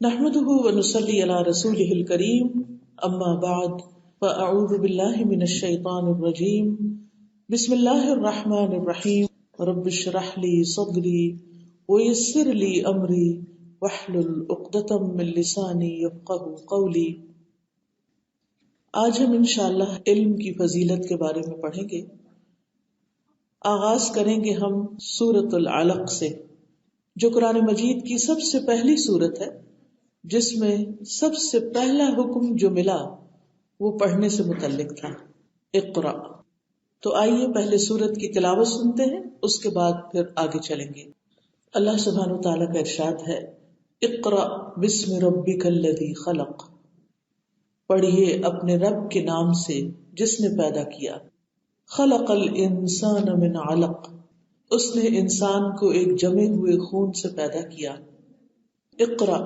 نحمده ونصلي على رسوله الكريم اما بعد فاعوذ بالله من الشيطان الرجيم بسم الله الرحمن الرحيم رب اشرح لي صدري ويسر لي امري واحلل عقدة من لساني يفقهوا قولي۔ آج ہم انشاءاللہ علم کی فضیلت کے بارے میں پڑھیں گے۔ آغاز کریں گے ہم سورۃ العلق سے، جو قرآن مجید کی سب سے پہلی سورت ہے، جس میں سب سے پہلا حکم جو ملا وہ پڑھنے سے متعلق تھا، اقرا۔ تو آئیے پہلے سورت کی تلاوت سنتے ہیں، اس کے بعد پھر آگے چلیں گے۔ اللہ سبحانہ وتعالیٰ کا ارشاد ہے، اقرا بسم ربک الذی خلق، پڑھیے اپنے رب کے نام سے جس نے پیدا کیا۔ خلق الانسان من علق، اس نے انسان کو ایک جمے ہوئے خون سے پیدا کیا۔ اقرا،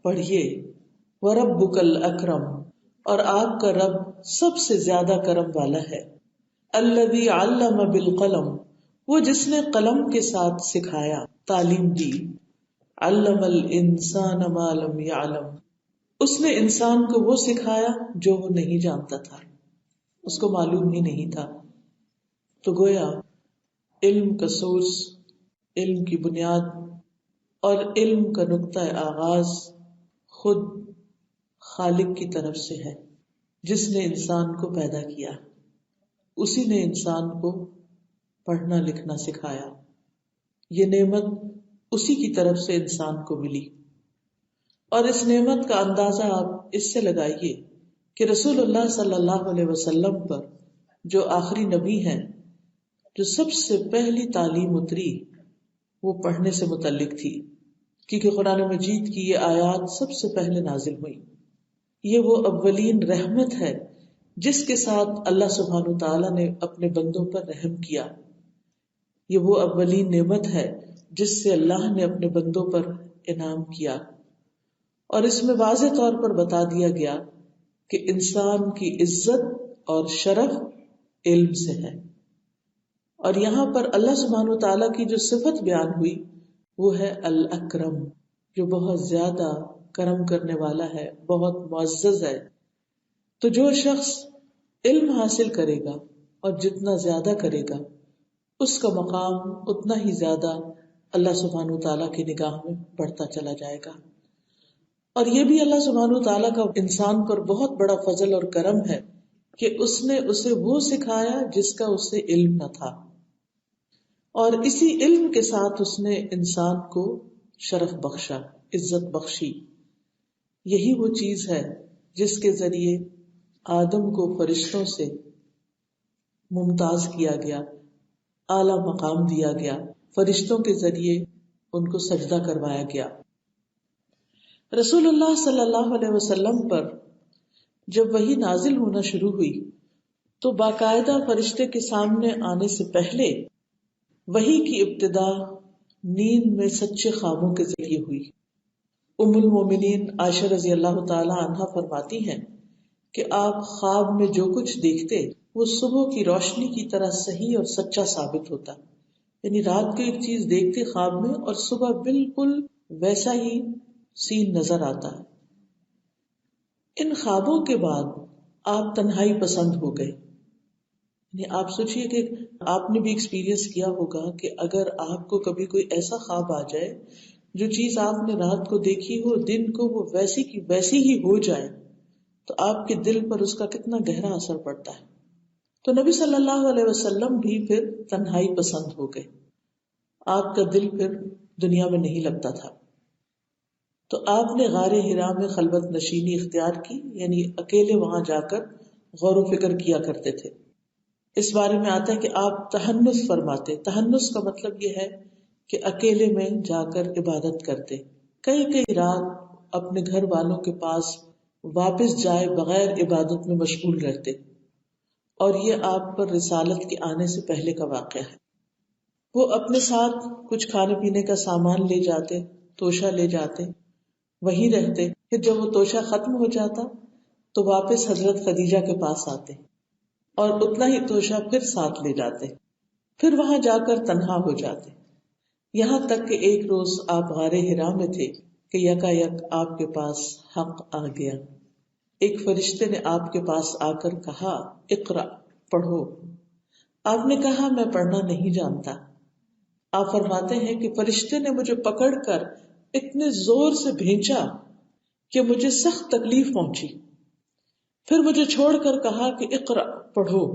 پڑھیے، وَرَبُّكَ الْأَكْرَمُ، اور آپ کا رب سب سے زیادہ کرم والا ہے۔ الَّذِي عَلَّمَ بِالْقَلَمِ، وہ جس نے قلم کے ساتھ سکھایا، تعلیم دی۔ عَلَّمَ الْإِنسَانَ مَا لَمْ يَعْلَمْ، اس نے انسان کو وہ سکھایا جو وہ نہیں جانتا تھا، اس کو معلوم ہی نہیں تھا۔ تو گویا علم کا سورس، علم کی بنیاد اور علم کا نقطہ آغاز خود خالق کی طرف سے ہے، جس نے انسان کو پیدا کیا۔ اسی نے انسان کو پڑھنا لکھنا سکھایا۔ یہ نعمت اسی کی طرف سے انسان کو ملی، اور اس نعمت کا اندازہ آپ اس سے لگائیے کہ رسول اللہ صلی اللہ علیہ وسلم پر جو آخری نبی ہیں، جو سب سے پہلی تعلیم اتری وہ پڑھنے سے متعلق تھی، کیونکہ قرآن مجید کی یہ آیات سب سے پہلے نازل ہوئی۔ یہ وہ اولین رحمت ہے جس کے ساتھ اللہ سبحانہ وتعالیٰ نے اپنے بندوں پر رحم کیا۔ یہ وہ اولین نعمت ہے جس سے اللہ نے اپنے بندوں پر انعام کیا، اور اس میں واضح طور پر بتا دیا گیا کہ انسان کی عزت اور شرف علم سے ہے۔ اور یہاں پر اللہ سبحانہ وتعالیٰ کی جو صفت بیان ہوئی وہ ہے الاکرم، جو بہت زیادہ کرم کرنے والا ہے، بہت معزز ہے۔ تو جو شخص علم حاصل کرے گا اور جتنا زیادہ کرے گا، اس کا مقام اتنا ہی زیادہ اللہ سبحانہ وتعالیٰ کی نگاہ میں بڑھتا چلا جائے گا۔ اور یہ بھی اللہ سبحانہ وتعالیٰ کا انسان پر بہت بڑا فضل اور کرم ہے کہ اس نے اسے وہ سکھایا جس کا اسے علم نہ تھا، اور اسی علم کے ساتھ اس نے انسان کو شرف بخشا، عزت بخشی۔ یہی وہ چیز ہے جس کے ذریعے آدم کو فرشتوں سے ممتاز کیا گیا، اعلیٰ مقام دیا گیا، فرشتوں کے ذریعے ان کو سجدہ کروایا گیا۔ رسول اللہ صلی اللہ علیہ وسلم پر جب وحی نازل ہونا شروع ہوئی تو باقاعدہ فرشتے کے سامنے آنے سے پہلے وحی کی ابتدا نیند میں سچے خوابوں کے ذریعے ہوئی۔ ام المومنین عائشہ رضی اللہ تعالی عنہا فرماتی ہیں کہ آپ خواب میں جو کچھ دیکھتے وہ صبح کی روشنی کی طرح صحیح اور سچا ثابت ہوتا، یعنی رات کو ایک چیز دیکھتے خواب میں اور صبح بالکل ویسا ہی سین نظر آتا ہے۔ ان خوابوں کے بعد آپ تنہائی پسند ہو گئے۔ آپ سوچئے کہ آپ نے بھی ایکسپیرینس کیا ہوگا کہ اگر آپ کو کبھی کوئی ایسا خواب آ جائے جو چیز آپ نے رات کو دیکھی ہو دن کو وہ ویسی کی ویسی ہی ہو جائے تو آپ کے دل پر اس کا کتنا گہرا اثر پڑتا ہے۔ تو نبی صلی اللہ علیہ وسلم بھی پھر تنہائی پسند ہو گئے، آپ کا دل پھر دنیا میں نہیں لگتا تھا۔ تو آپ نے غار حرا میں خلوت نشینی اختیار کی، یعنی اکیلے وہاں جا کر غور و فکر کیا کرتے تھے۔ اس بارے میں آتا ہے کہ آپ تہنس فرماتے۔ تہنس کا مطلب یہ ہے کہ اکیلے میں جا کر عبادت کرتے، کئی رات اپنے گھر والوں کے پاس واپس جائے بغیر عبادت میں مشغول رہتے، اور یہ آپ پر رسالت کے آنے سے پہلے کا واقعہ ہے۔ وہ اپنے ساتھ کچھ کھانے پینے کا سامان لے جاتے، توشہ لے جاتے، وہیں رہتے، پھر جب وہ توشہ ختم ہو جاتا تو واپس حضرت خدیجہ کے پاس آتے اور اتنا ہی توشہ پھر ساتھ لے جاتے، پھر وہاں جا کر تنہا ہو جاتے، یہاں تک کہ ایک روز آپ غار حرا میں تھے کہ یکا یک آپ کے پاس حق آ گیا. ایک فرشتے نے آپ کے پاس آ کر کہا اقرا، پڑھو. آپ نے کہا میں پڑھنا نہیں جانتا. آپ فرماتے ہیں کہ فرشتے نے مجھے پکڑ کر اتنے زور سے بھینچا کہ مجھے سخت تکلیف پہنچی. پھر مجھے چھوڑ کر کہا کہ اقرا، پڑھو.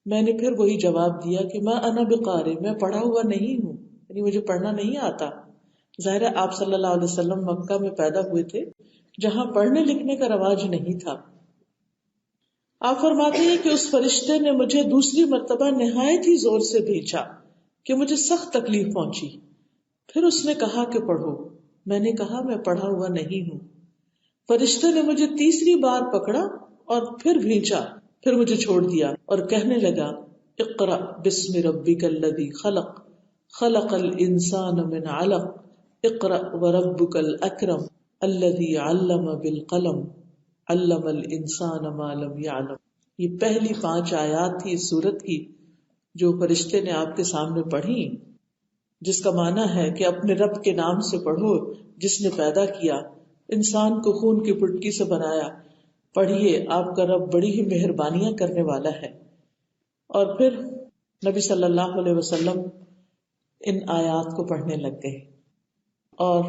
میں نے پھر وہی جواب دیا کہ میں انا بقاری، میں پڑھا ہوا نہیں ہوں، یعنی مجھے پڑھنا نہیں آتا. ظاہر ہے آپ صلی اللہ علیہ وسلم مکہ میں پیدا ہوئے تھے جہاں پڑھنے لکھنے کا رواج نہیں تھا. آپ فرماتے ہیں کہ اس فرشتے نے مجھے دوسری مرتبہ نہایت ہی زور سے بھیجا کہ مجھے سخت تکلیف پہنچی. پھر اس نے کہا کہ پڑھو. میں نے کہا میں پڑھا ہوا نہیں ہوں. فرشتے نے مجھے تیسری بار پکڑا اور پھر بھیجا، پھر مجھے چھوڑ دیا اور کہنے لگا اقرأ بسم ربک الذی خلق، خلق الانسان من علق، اقرأ وربک الاکرم الذی علم بالقلم، علم الانسان ما لم یعلم. یہ پہلی 5 آیات تھی اس سورت کی جو فرشتے نے آپ کے سامنے پڑھی، جس کا معنی ہے کہ اپنے رب کے نام سے پڑھو جس نے پیدا کیا، انسان کو خون کی پٹکی سے بنایا. پڑھیے، آپ کا رب بڑی ہی مہربانیاں کرنے والا ہے. اور پھر نبی صلی اللہ علیہ وسلم ان آیات کو پڑھنے لگ گئے، اور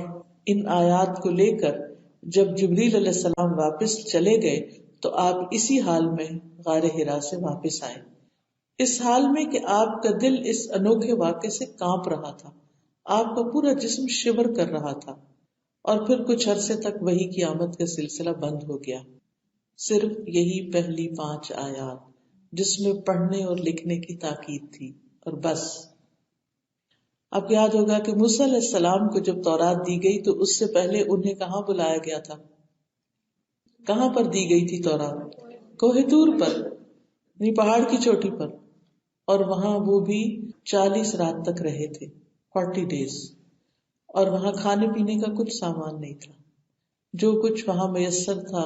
ان آیات کو لے کر جب جبریل علیہ السلام واپس چلے گئے تو آپ اسی حال میں غار حرا سے واپس آئے، اس حال میں کہ آپ کا دل اس انوکھے واقعے سے کانپ رہا تھا، آپ کا پورا جسم شور کر رہا تھا. اور پھر کچھ عرصے تک وحی کی آمد کا سلسلہ بند ہو گیا. صرف یہی پہلی 5 آیات جس میں پڑھنے اور لکھنے کی تاکید تھی، اور بس. آپ کو یاد ہوگا کہ موسیٰ علیہ السلام کو جب تورات دی گئی تو اس سے پہلے انہیں کہاں بلایا گیا تھا؟ کہاں پر دی گئی تھی تورات؟ کوہ طور پر، یعنی پہاڑ کی چوٹی پر. اور وہاں وہ بھی 40 رات تک رہے تھے، 40 days. اور وہاں کھانے پینے کا کچھ سامان نہیں تھا. جو کچھ وہاں میسر تھا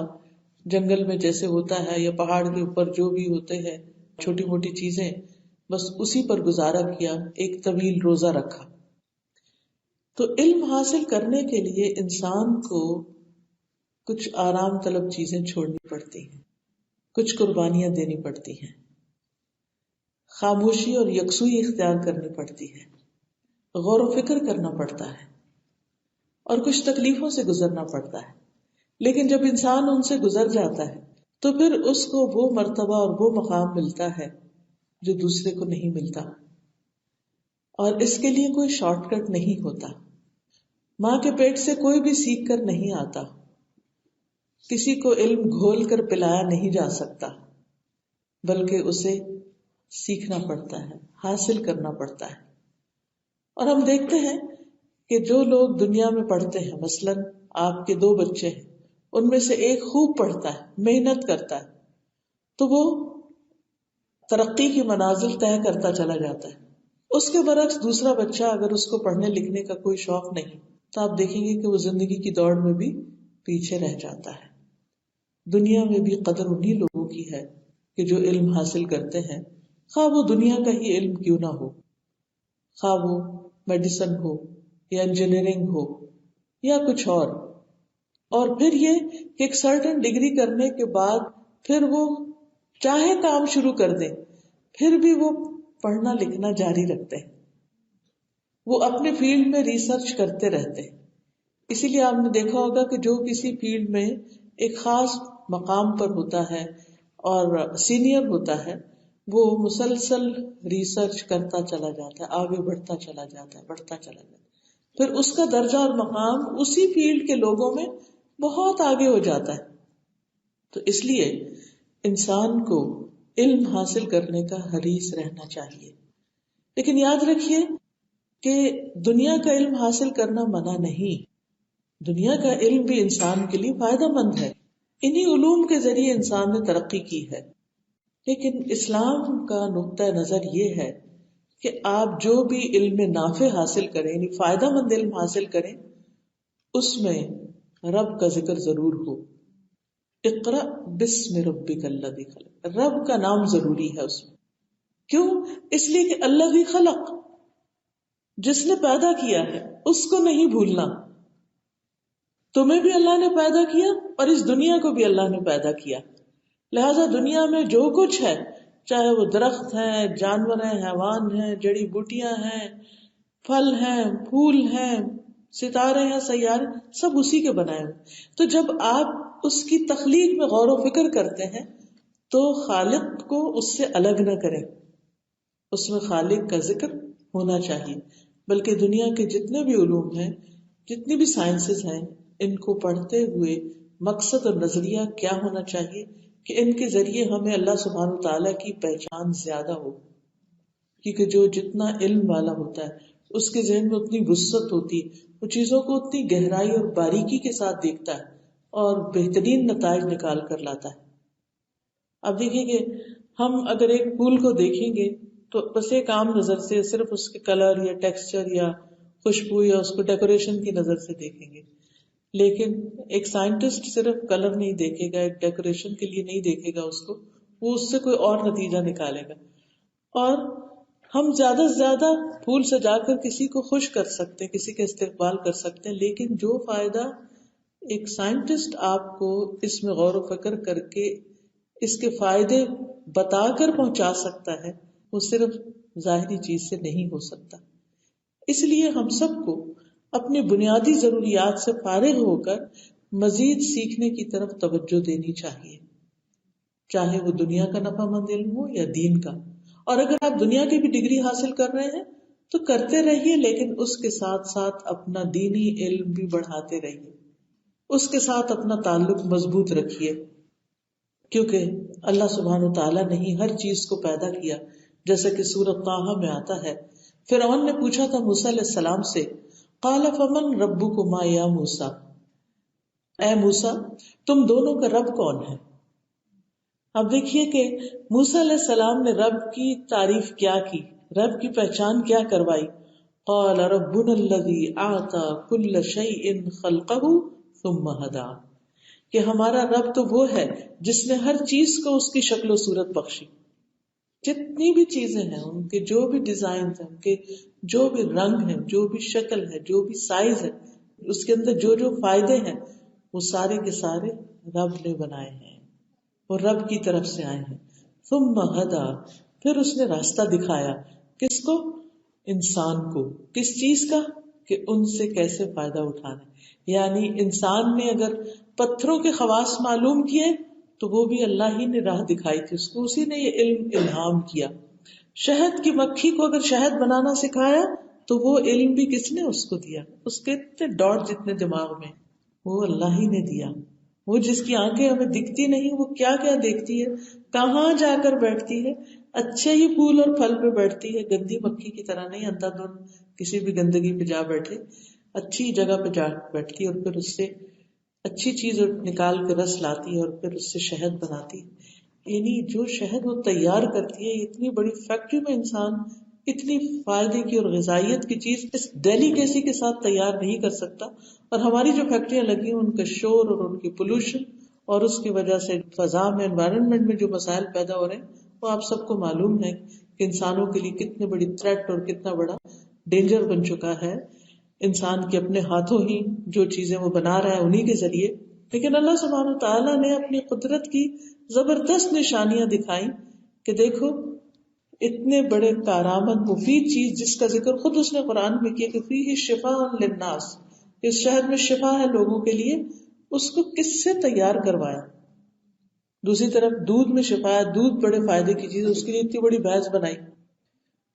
جنگل میں جیسے ہوتا ہے یا پہاڑ کے اوپر جو بھی ہوتے ہیں چھوٹی موٹی چیزیں، بس اسی پر گزارا کیا. ایک طویل روزہ رکھا. تو علم حاصل کرنے کے لیے انسان کو کچھ آرام طلب چیزیں چھوڑنی پڑتی ہیں، کچھ قربانیاں دینی پڑتی ہیں، خاموشی اور یکسوئی اختیار کرنی پڑتی ہے، غور و فکر کرنا پڑتا ہے، اور کچھ تکلیفوں سے گزرنا پڑتا ہے. لیکن جب انسان ان سے گزر جاتا ہے تو پھر اس کو وہ مرتبہ اور وہ مقام ملتا ہے جو دوسرے کو نہیں ملتا. اور اس کے لیے کوئی شارٹ کٹ نہیں ہوتا. ماں کے پیٹ سے کوئی بھی سیکھ کر نہیں آتا. کسی کو علم گھول کر پلایا نہیں جا سکتا، بلکہ اسے سیکھنا پڑتا ہے، حاصل کرنا پڑتا ہے. اور ہم دیکھتے ہیں کہ جو لوگ دنیا میں پڑھتے ہیں، مثلاً آپ کے 2 بچے ہیں، ان میں سے ایک خوب پڑھتا ہے، محنت کرتا ہے، تو وہ ترقی کی منازل طے کرتا چلا جاتا ہے. اس کے برعکس دوسرا بچہ اگر اس کو پڑھنے لکھنے کا کوئی شوق نہیں تو آپ دیکھیں گے کہ وہ زندگی کی دوڑ میں بھی پیچھے رہ جاتا ہے. دنیا میں بھی قدر انہی لوگوں کی ہے کہ جو علم حاصل کرتے ہیں، خواہ وہ دنیا کا ہی علم کیوں نہ ہو، خواہ وہ میڈیسن ہو یا انجینئرنگ ہو یا کچھ اور. اور پھر یہ کہ ایک سرٹن ڈگری کرنے کے بعد پھر وہ چاہے کام شروع کر دیں، پھر بھی وہ پڑھنا لکھنا جاری رکھتے ہیں، وہ اپنے فیلڈ میں ریسرچ کرتے رہتے ہیں. اسی لیے آپ نے دیکھا ہوگا کہ جو کسی فیلڈ میں ایک خاص مقام پر ہوتا ہے اور سینئر ہوتا ہے، وہ مسلسل ریسرچ کرتا چلا جاتا ہے، آگے بڑھتا چلا جاتا ہے، بڑھتا چلا جاتا ہے. پھر اس کا درجہ اور مقام اسی فیلڈ کے لوگوں میں بہت آگے ہو جاتا ہے. تو اس لیے انسان کو علم حاصل کرنے کا حریص رہنا چاہیے. لیکن یاد رکھیے کہ دنیا کا علم حاصل کرنا منع نہیں. دنیا کا علم بھی انسان کے لیے فائدہ مند ہے، انہی علوم کے ذریعے انسان نے ترقی کی ہے. لیکن اسلام کا نقطہ نظر یہ ہے کہ آپ جو بھی علم نافع حاصل کریں، یعنی فائدہ مند علم حاصل کریں، اس میں رب کا ذکر ضرور ہو. اقرأ بسم ربک الذی خلق، رب کا نام ضروری ہے اس میں. کیوں؟ اس لیے کہ الذی خلق، جس نے پیدا کیا ہے اس کو نہیں بھولنا. تمہیں بھی اللہ نے پیدا کیا اور اس دنیا کو بھی اللہ نے پیدا کیا. لہذا دنیا میں جو کچھ ہے، چاہے وہ درخت ہیں، جانور ہیں، حیوان ہیں، جڑی بوٹیاں ہیں، پھل ہیں، پھول ہیں، ستارے ہیں، سیارے، سب اسی کے بنائے ہوئے. تو جب آپ اس کی تخلیق میں غور و فکر کرتے ہیں تو خالق کو اس سے الگ نہ کریں، اس میں خالق کا ذکر ہونا چاہیے. بلکہ دنیا کے جتنے بھی علوم ہیں، جتنی بھی سائنسز ہیں، ان کو پڑھتے ہوئے مقصد اور نظریہ کیا ہونا چاہیے کہ ان کے ذریعے ہمیں اللہ سبحانہ وتعالیٰ کی پہچان زیادہ ہو. کیونکہ جو جتنا علم والا ہوتا ہے اس کے ذہن میں اتنی وسعت ہوتی ہے، وہ چیزوں کو اتنی گہرائی اور باریکی کے ساتھ دیکھتا ہے اور بہترین نتائج نکال کر لاتا ہے. اب دیکھیں گے ہم اگر ایک پھول کو دیکھیں گے تو بس ایک عام نظر سے صرف اس کے کلر یا ٹیکسچر یا خوشبو یا اس کو ڈیکوریشن کی نظر سے دیکھیں گے. لیکن ایک سائنٹسٹ صرف کلر نہیں دیکھے گا، ایک ڈیکوریشن کے لیے نہیں دیکھے گا اس کو، وہ اس سے کوئی اور نتیجہ نکالے گا. اور ہم زیادہ سے زیادہ پھول سجا کر کسی کو خوش کر سکتے ہیں، کسی کا استقبال کر سکتے ہیں، لیکن جو فائدہ ایک سائنٹسٹ آپ کو اس میں غور و فکر کر کے اس کے فائدے بتا کر پہنچا سکتا ہے، وہ صرف ظاہری چیز سے نہیں ہو سکتا. اس لیے ہم سب کو اپنی بنیادی ضروریات سے فارغ ہو کر مزید سیکھنے کی طرف توجہ دینی چاہیے، چاہے وہ دنیا کا نفع مند علم ہو یا دین کا. اور اگر آپ دنیا کی بھی ڈگری حاصل کر رہے ہیں تو کرتے رہیے، لیکن اس کے ساتھ ساتھ اپنا دینی علم بھی بڑھاتے رہیے، اس کے ساتھ اپنا تعلق مضبوط رکھیے. کیونکہ اللہ سبحانہ وتعالیٰ نے ہی ہر چیز کو پیدا کیا. جیسا کہ سورۃ طٰہٰ میں آتا ہے، فرعون نے پوچھا تھا موسیٰ علیہ السلام سے، قال فمن ربکما یا موسیٰ، اے موسیٰ تم دونوں کا رب کون ہے؟ اب دیکھیے کہ موسیٰ علیہ السلام نے رب کی تعریف کیا کی، رب کی پہچان کیا کروائی. قال ربنا الذی اعطى كل شیء خلقہ ثم ہدی، کہ ہمارا رب تو وہ ہے جس نے ہر چیز کو اس کی شکل و صورت بخشی. جتنی بھی چیزیں ہیں، ان کے جو بھی ڈیزائن ہیں، ان کے جو بھی رنگ ہیں، جو بھی شکل ہے، جو بھی سائز ہے، اس کے اندر جو جو فائدے ہیں، وہ سارے کے سارے رب نے بنائے ہیں، وہ رب کی طرف سے آئے ہیں. ثم ہدی، پھر اس نے راستہ دکھایا. کس کو؟ انسان کو. کس چیز کا؟ کہ ان سے کیسے فائدہ اٹھانا. یعنی انسان نے اگر پتھروں کے خواص معلوم کیے تو وہ بھی اللہ ہی نے راہ دکھائی تھی اس کو، اسی نے یہ علم الہام کیا. شہد کی مکھی کو اگر شہد بنانا سکھایا تو وہ علم بھی کس نے اس کو دیا؟ اس کے اتنے ڈاٹ جتنے دماغ میں، وہ اللہ ہی نے دیا. وہ جس کی آنکھیں ہمیں دکھتی نہیں، وہ کیا کیا دیکھتی ہے، کہاں جا کر بیٹھتی ہے، اچھے ہی پھول اور پھل پہ بیٹھتی ہے، گندی مکھی کی طرح نہیں اندھا دھند کسی بھی گندگی پہ جا بیٹھے، اچھی جگہ پہ جا بیٹھتی ہے اور پھر اس سے اچھی چیز نکال کے رس لاتی ہے اور پھر اس سے شہد بناتی. یعنی جو شہد وہ تیار کرتی ہے، اتنی بڑی فیکٹری میں انسان اتنی فائدے کی اور غذائیت کی چیز اس ڈیلیکیسی کے ساتھ تیار نہیں کر سکتا. اور ہماری جو فیکٹریاں لگی ہیں، ان کا شور اور ان کی پولوشن اور اس کی وجہ سے فضا میں، انوائرمنٹ میں جو مسائل پیدا ہو رہے ہیں، وہ آپ سب کو معلوم ہے کہ انسانوں کے لیے کتنی بڑی تھریٹ اور کتنا بڑا ڈینجر بن چکا ہے. انسان کے اپنے ہاتھوں ہی جو چیزیں وہ بنا رہا ہے انہی کے ذریعے. لیکن اللہ سبحانہ وتعالیٰ نے اپنی قدرت کی زبردست نشانیاں دکھائیں کہ دیکھو اتنے بڑے کارآمد مفید چیز جس کا ذکر خود اس نے قرآن میں کیا کہ فیہ شفاء للناس، اس شہر میں شفا ہے لوگوں کے لیے، اس کو کس سے تیار کروایا. دوسری طرف دودھ میں شفا ہے، دودھ بڑے فائدے کی چیز، اس کے لیے اتنی بڑی بھینس بنائی.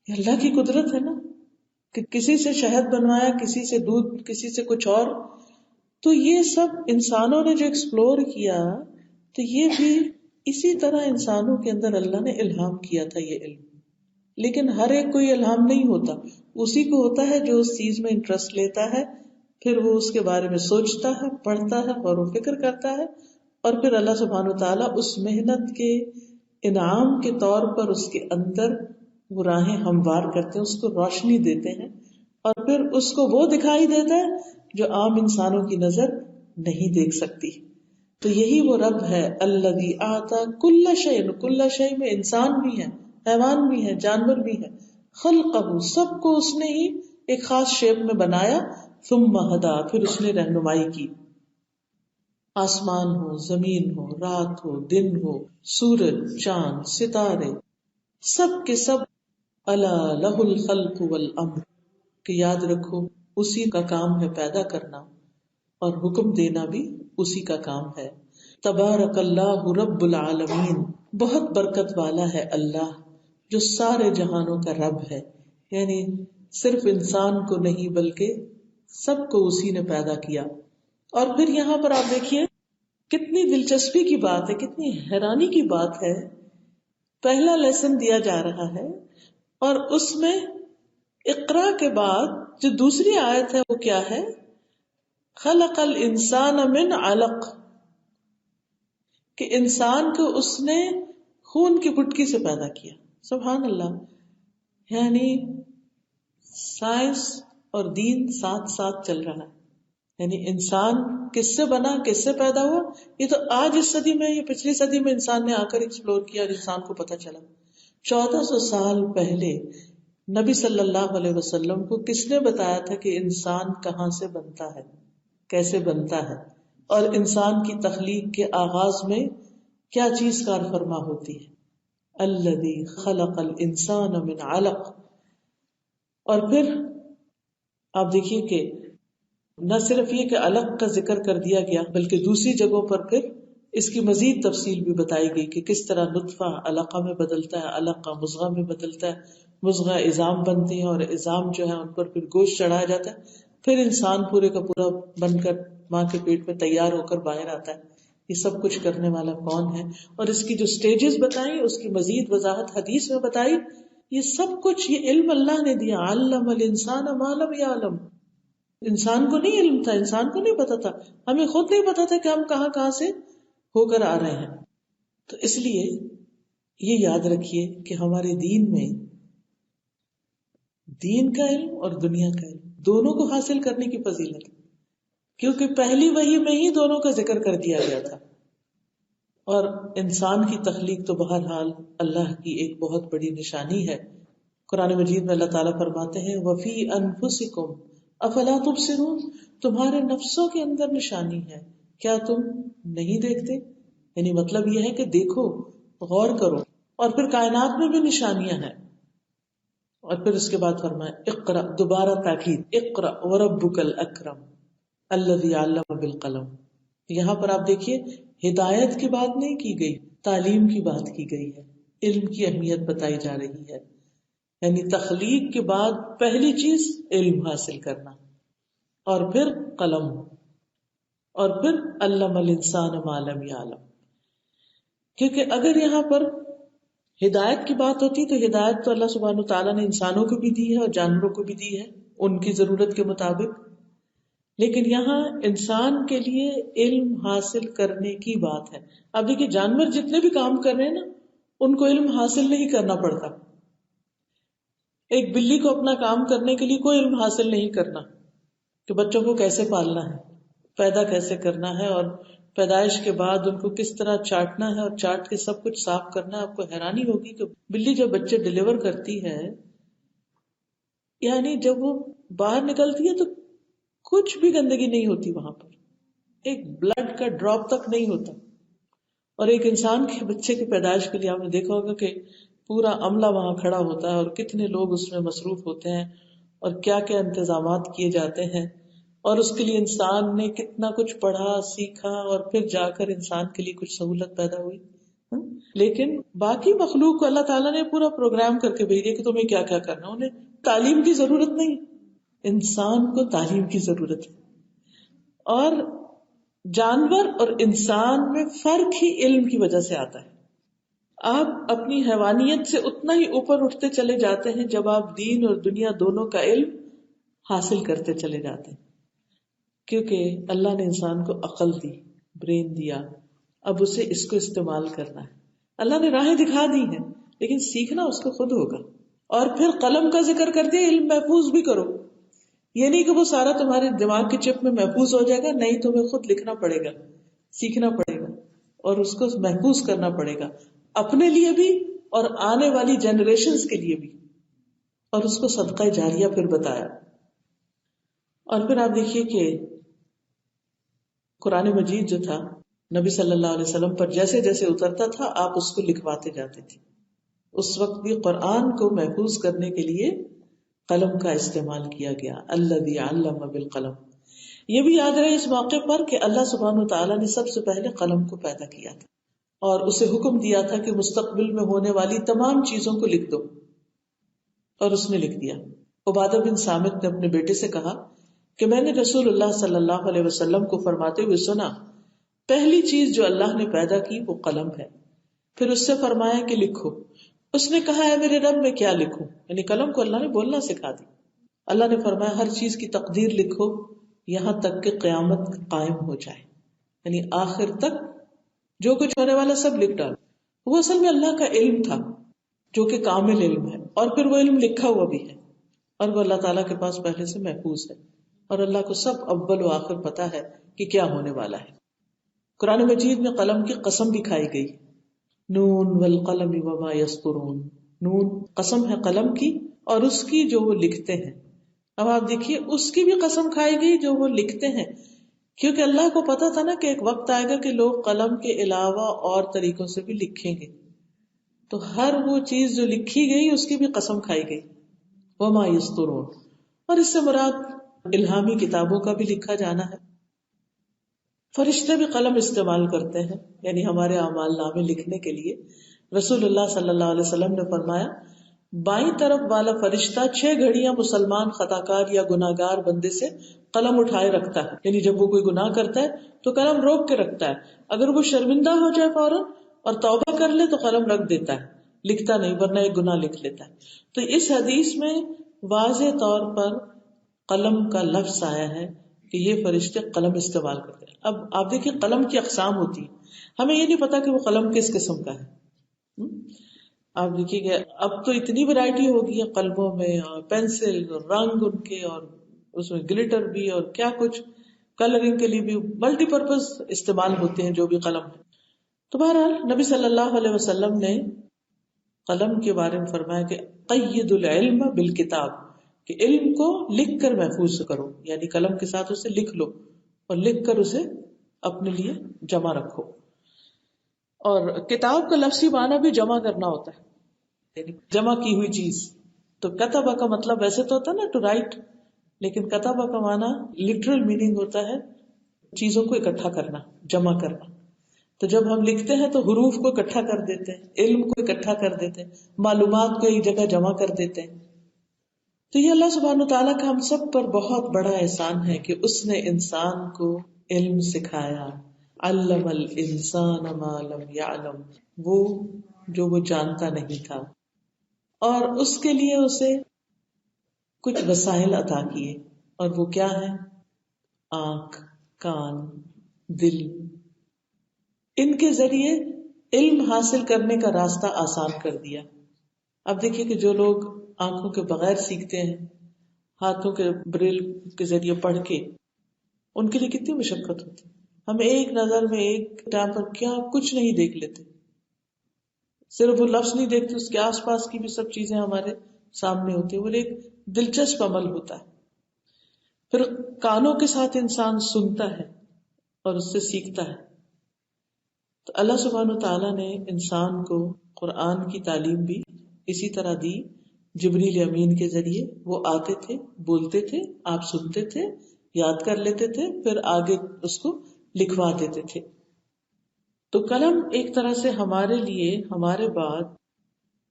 یہ اللہ کی قدرت ہے نا کہ کسی سے شہد بنوایا، کسی سے دودھ، کسی سے کچھ اور. تو یہ سب انسانوں نے جو ایکسپلور کیا، تو یہ بھی اسی طرح انسانوں کے اندر اللہ نے الہام کیا تھا یہ علم. لیکن ہر ایک کو یہ الہام نہیں ہوتا، اسی کو ہوتا ہے جو اس چیز میں انٹرسٹ لیتا ہے، پھر وہ اس کے بارے میں سوچتا ہے، پڑھتا ہے، غور و فکر کرتا ہے، اور پھر اللہ سبحانہ وتعالیٰ اس محنت کے انعام کے طور پر اس کے اندر وہ راہیں ہموار کرتے ہیں، اس کو روشنی دیتے ہیں، اور پھر اس کو وہ دکھائی دیتا ہے جو عام انسانوں کی نظر نہیں دیکھ سکتی. تو یہی وہ رب ہے الذی اعطی کل شیء، کل شیء میں انسان بھی ہے، حیوان بھی ہے، جانور بھی ہے، خلقہ، سب کو اس نے ہی ایک خاص شیپ میں بنایا، ثم ہدی، پھر اس نے رہنمائی کی. آسمان ہو، زمین ہو، رات ہو، دن ہو، سورج، چاند، ستارے، سب کے سب الا لہ الخلق والامر، کہ یاد رکھو اسی کا کام ہے پیدا کرنا اور حکم دینا بھی اسی کا کام ہے. تبارک اللہ رب العالمین، بہت برکت والا ہے اللہ جو سارے جہانوں کا رب ہے. یعنی صرف انسان کو نہیں بلکہ سب کو اسی نے پیدا کیا. اور پھر یہاں پر آپ دیکھیے کتنی دلچسپی کی بات ہے، کتنی حیرانی کی بات ہے. پہلا لیسن دیا جا رہا ہے اور اس میں اقرا کے بعد جو دوسری آیت ہے وہ کیا ہے؟ خلق الانسان من علق، کہ انسان کو اس نے خون کی پٹکی سے پیدا کیا. سبحان اللہ. یعنی سائنس اور دین ساتھ ساتھ چل رہا ہے. یعنی انسان کس سے بنا، کس سے پیدا ہوا، یہ تو آج اس صدی میں، یہ پچھلی صدی میں انسان نے آ کر ایکسپلور کیا اور انسان کو پتا چلا. 1400 سال پہلے نبی صلی اللہ علیہ وسلم کو کس نے بتایا تھا کہ انسان کہاں سے بنتا ہے، کیسے بنتا ہے، اور انسان کی تخلیق کے آغاز میں کیا چیز کار فرما ہوتی ہے؟ الذی خلق الانسان من علق. اور پھر آپ دیکھیے کہ نہ صرف یہ کہ علق کا ذکر کر دیا گیا بلکہ دوسری جگہوں پر پھر اس کی مزید تفصیل بھی بتائی گئی کہ کس طرح نطفہ علقہ میں بدلتا ہے، علقہ مضغہ میں بدلتا ہے، مضغہ عظام بنتے ہیں اور عظام جو ہے ان پر پھر گوشت چڑھایا جاتا ہے، پھر انسان پورے کا پورا بن کر ماں کے پیٹ میں تیار ہو کر باہر آتا ہے. یہ سب کچھ کرنے والا کون ہے؟ اور اس کی جو سٹیجز بتائیں، اس کی مزید وضاحت حدیث میں بتائی. یہ سب کچھ یہ علم اللہ نے دیا. علم الانسان ما لم یعلم. انسان کو نہیں علم تھا، انسان کو نہیں پتا تھا، ہمیں خود نہیں پتا تھا کہ ہم کہاں کہاں سے ہو کر آ رہے ہیں. تو اس لیے یہ یاد رکھیے کہ ہمارے دین میں دین کا علم اور دنیا کا علم دونوں کو حاصل کرنے کی فضیلت ہے، کیونکہ پہلی وحی میں ہی دونوں کا ذکر کر دیا گیا تھا. اور انسان کی تخلیق تو بہرحال اللہ کی ایک بہت بڑی نشانی ہے. قرآن مجید میں اللہ تعالیٰ فرماتے ہیں وَفِي أَنفُسِكُمْ افلا تبصرون، تمہارے نفسوں کے اندر نشانی ہے، کیا تم نہیں دیکھتے؟ یعنی مطلب یہ ہے کہ دیکھو، غور کرو. اور پھر کائنات میں بھی نشانیاں ہیں. اور پھر اس کے بعد فرمایا اقرا، دوبارہ تاکید، اقرا وربک الاکرم الذی علم بالقلم. یہاں پر آپ دیکھیے ہدایت کی بات نہیں کی گئی، تعلیم کی بات کی گئی ہے، علم کی اہمیت بتائی جا رہی ہے. یعنی تخلیق کے بعد پہلی چیز علم حاصل کرنا، اور پھر قلم، اور پھر علم الانسان ما لم یعلم. کیونکہ اگر یہاں پر ہدایت کی بات ہوتی تو ہدایت تو اللہ سبحانہ وتعالیٰ نے انسانوں کو بھی دی ہے اور جانوروں کو بھی دی ہے ان کی ضرورت کے مطابق. لیکن یہاں انسان کے لیے علم حاصل کرنے کی بات ہے. اب دیکھیے جانور جتنے بھی کام کر رہے ہیں نا، ان کو علم حاصل نہیں کرنا پڑتا. ایک بلی کو اپنا کام کرنے کے لیے کوئی علم حاصل نہیں کرنا کہ بچوں کو کیسے پالنا ہے، پیدا کیسے کرنا ہے، اور پیدائش کے بعد ان کو کس طرح چاٹنا ہے اور چاٹ کے سب کچھ صاف کرنا ہے. آپ کو حیرانی ہوگی کہ بلی جب بچے ڈیلیور کرتی ہے، یعنی جب وہ باہر نکلتی ہے تو کچھ بھی گندگی نہیں ہوتی وہاں پر، ایک بلڈ کا ڈراپ تک نہیں ہوتا. اور ایک انسان کے بچے کی پیدائش کے لیے آپ نے دیکھا ہوگا کہ پورا عملہ وہاں کھڑا ہوتا ہے اور کتنے لوگ اس میں مصروف ہوتے ہیں اور کیا کیا انتظامات کیے جاتے ہیں، اور اس کے لیے انسان نے کتنا کچھ پڑھا سیکھا اور پھر جا کر انسان کے لیے کچھ سہولت پیدا ہوئی. لیکن باقی مخلوق کو اللہ تعالیٰ نے پورا پروگرام کر کے بھیج دیا کہ تمہیں کیا کیا کرنا. انہیں تعلیم کی ضرورت نہیں، انسان کو تعلیم کی ضرورت ہے. اور جانور اور انسان میں فرق ہی علم کی وجہ سے آتا ہے. آپ اپنی حیوانیت سے اتنا ہی اوپر اٹھتے چلے جاتے ہیں جب آپ دین اور دنیا دونوں کا علم حاصل کرتے چلے جاتے ہیں. کیونکہ اللہ نے انسان کو عقل دی، برین دیا، اب اسے اس کو استعمال کرنا ہے. اللہ نے راہیں دکھا دی ہیں لیکن سیکھنا اس کو خود ہوگا. اور پھر قلم کا ذکر کر دیا، علم محفوظ بھی کرو. یہ نہیں کہ وہ سارا تمہارے دماغ کے چپ میں محفوظ ہو جائے گا، نہیں، تمہیں خود لکھنا پڑے گا، سیکھنا پڑے گا اور اس کو محفوظ کرنا پڑے گا، اپنے لیے بھی اور آنے والی جنریشنز کے لیے بھی. اور اس کو صدقہ جاریہ پھر بتایا. اور پھر آپ دیکھیے کہ قرآن مجید جو تھا نبی صلی اللہ علیہ وسلم پر جیسے جیسے اترتا تھا آپ اس کو لکھواتے جاتے تھے. اس وقت بھی قرآن کو محفوظ کرنے کے لیے قلم کا استعمال کیا گیا. الذی علم بالقلم. یہ بھی یاد رہے اس موقع پر کہ اللہ سبحانہ وتعالیٰ نے سب سے پہلے قلم کو پیدا کیا تھا اور اسے حکم دیا تھا کہ مستقبل میں ہونے والی تمام چیزوں کو لکھ دو، اور اس نے لکھ دیا. عبادہ بن صامت نے اپنے بیٹے سے کہا کہ میں نے رسول اللہ صلی اللہ علیہ وسلم کو فرماتے ہوئے سنا، پہلی چیز جو اللہ نے پیدا کی وہ قلم ہے. پھر اس سے فرمایا کہ لکھو. اس نے کہا ہے میرے رب میں کیا لکھوں؟ یعنی قلم کو اللہ نے بولنا سکھا دی. اللہ نے فرمایا ہر چیز کی تقدیر لکھو یہاں تک کہ قیامت قائم ہو جائے، یعنی آخر تک جو کچھ ہونے والا سب لکھ ڈالو. وہ اصل میں اللہ کا علم تھا جو کہ کامل علم ہے، اور پھر وہ علم لکھا ہوا بھی ہے، اور وہ اللہ تعالیٰ کے پاس پہلے سے محفوظ ہے، اور اللہ کو سب اول و آخر پتا ہے کہ کیا ہونے والا ہے. قرآن مجید میں قلم کی قسم بھی کھائی گئی، نون والقلم وما یسطرون. نون قسم ہے قلم کی اور اس کی جو وہ لکھتے ہیں. اب آپ دیکھیے اس کی بھی قسم کھائی گئی جو وہ لکھتے ہیں، کیونکہ اللہ کو پتا تھا نا کہ ایک وقت آئے گا کہ لوگ قلم کے علاوہ اور طریقوں سے بھی لکھیں گے، تو ہر وہ چیز جو لکھی گئی اس کی بھی قسم کھائی گئی. وما یسطرون، اور اس سے مراد الہامی کتابوں کا بھی لکھا جانا ہے. فرشتے بھی قلم استعمال کرتے ہیں، یعنی ہمارے اعمال نامے لکھنے کے لیے. رسول اللہ صلی اللہ علیہ وسلم نے فرمایا بائیں طرف والا فرشتہ 6 گھڑیاں مسلمان خطاکار یا گناہگار بندے سے قلم اٹھائے رکھتا ہے، یعنی جب وہ کوئی گناہ کرتا ہے تو قلم روک کے رکھتا ہے. اگر وہ شرمندہ ہو جائے فوراً اور توبہ کر لے تو قلم رکھ دیتا ہے، لکھتا نہیں، ورنہ ایک گناہ لکھ لیتا ہے. تو اس حدیث میں واضح طور پر قلم کا لفظ آیا ہے کہ یہ فرشتے قلم استعمال کرتے ہیں. اب آپ دیکھیں قلم کی اقسام ہوتی ہیں، ہمیں یہ نہیں پتا کہ وہ قلم کس قسم کا ہے. آپ دیکھیے کہ اب تو اتنی ورائٹی ہو گئی ہے قلموں میں، اور پینسل اور رنگ ان کے، اور اس میں گلٹر بھی، اور کیا کچھ کلرنگ کے لیے بھی ملٹی پرپز استعمال ہوتے ہیں جو بھی قلم ہے. تو بہرحال نبی صلی اللہ علیہ وسلم نے قلم کے بارے میں فرمایا کہ قید العلم بالکتاب، کہ علم کو لکھ کر محفوظ کرو، یعنی قلم کے ساتھ اسے لکھ لو اور لکھ کر اسے اپنے لیے جمع رکھو. اور کتاب کا لفظی معنی بھی جمع کرنا ہوتا ہے، یعنی جمع کی ہوئی چیز. تو کتبہ کا مطلب ویسے تو ہوتا ہے نا ٹو رائٹ، لیکن کتبہ کا معنی لٹرل میننگ ہوتا ہے چیزوں کو اکٹھا کرنا، جمع کرنا. تو جب ہم لکھتے ہیں تو حروف کو اکٹھا کر دیتے ہیں، علم کو اکٹھا کر دیتے ہیں، معلومات کو ایک جگہ جمع کر دیتے ہیں. تو یہ اللہ سبحانہ تعالیٰ کا ہم سب پر بہت بڑا احسان ہے کہ اس نے انسان کو علم سکھایا. علم الانسان ما لم یعلم، وہ جو وہ جانتا نہیں تھا، اور اس کے لیے اسے کچھ وسائل عطا کیے. اور وہ کیا ہے؟ آنکھ، کان، دل. ان کے ذریعے علم حاصل کرنے کا راستہ آسان کر دیا. اب دیکھیے کہ جو لوگ آنکھوں کے بغیر سیکھتے ہیں، ہاتھوں کے بریل کے ذریعے پڑھ کے، ان کے لیے کتنی مشقت ہوتی. ہم ایک نظر میں ایک ٹائم پر کیا کچھ نہیں دیکھ لیتے، صرف وہ لفظ نہیں دیکھتے، اس کے آس پاس کی بھی سب چیزیں ہمارے سامنے ہوتی ہیں. وہ ایک دلچسپ عمل ہوتا ہے. پھر کانوں کے ساتھ انسان سنتا ہے اور اس سے سیکھتا ہے. تو اللہ سبحانہ تعالیٰ نے انسان کو قرآن کی تعلیم بھی اسی طرح دی. جبریل امین کے ذریعے وہ آتے تھے، بولتے تھے، آپ سنتے تھے، یاد کر لیتے تھے، پھر آگے اس کو لکھوا دیتے تھے. تو قلم ایک طرح سے ہمارے لیے، ہمارے بعد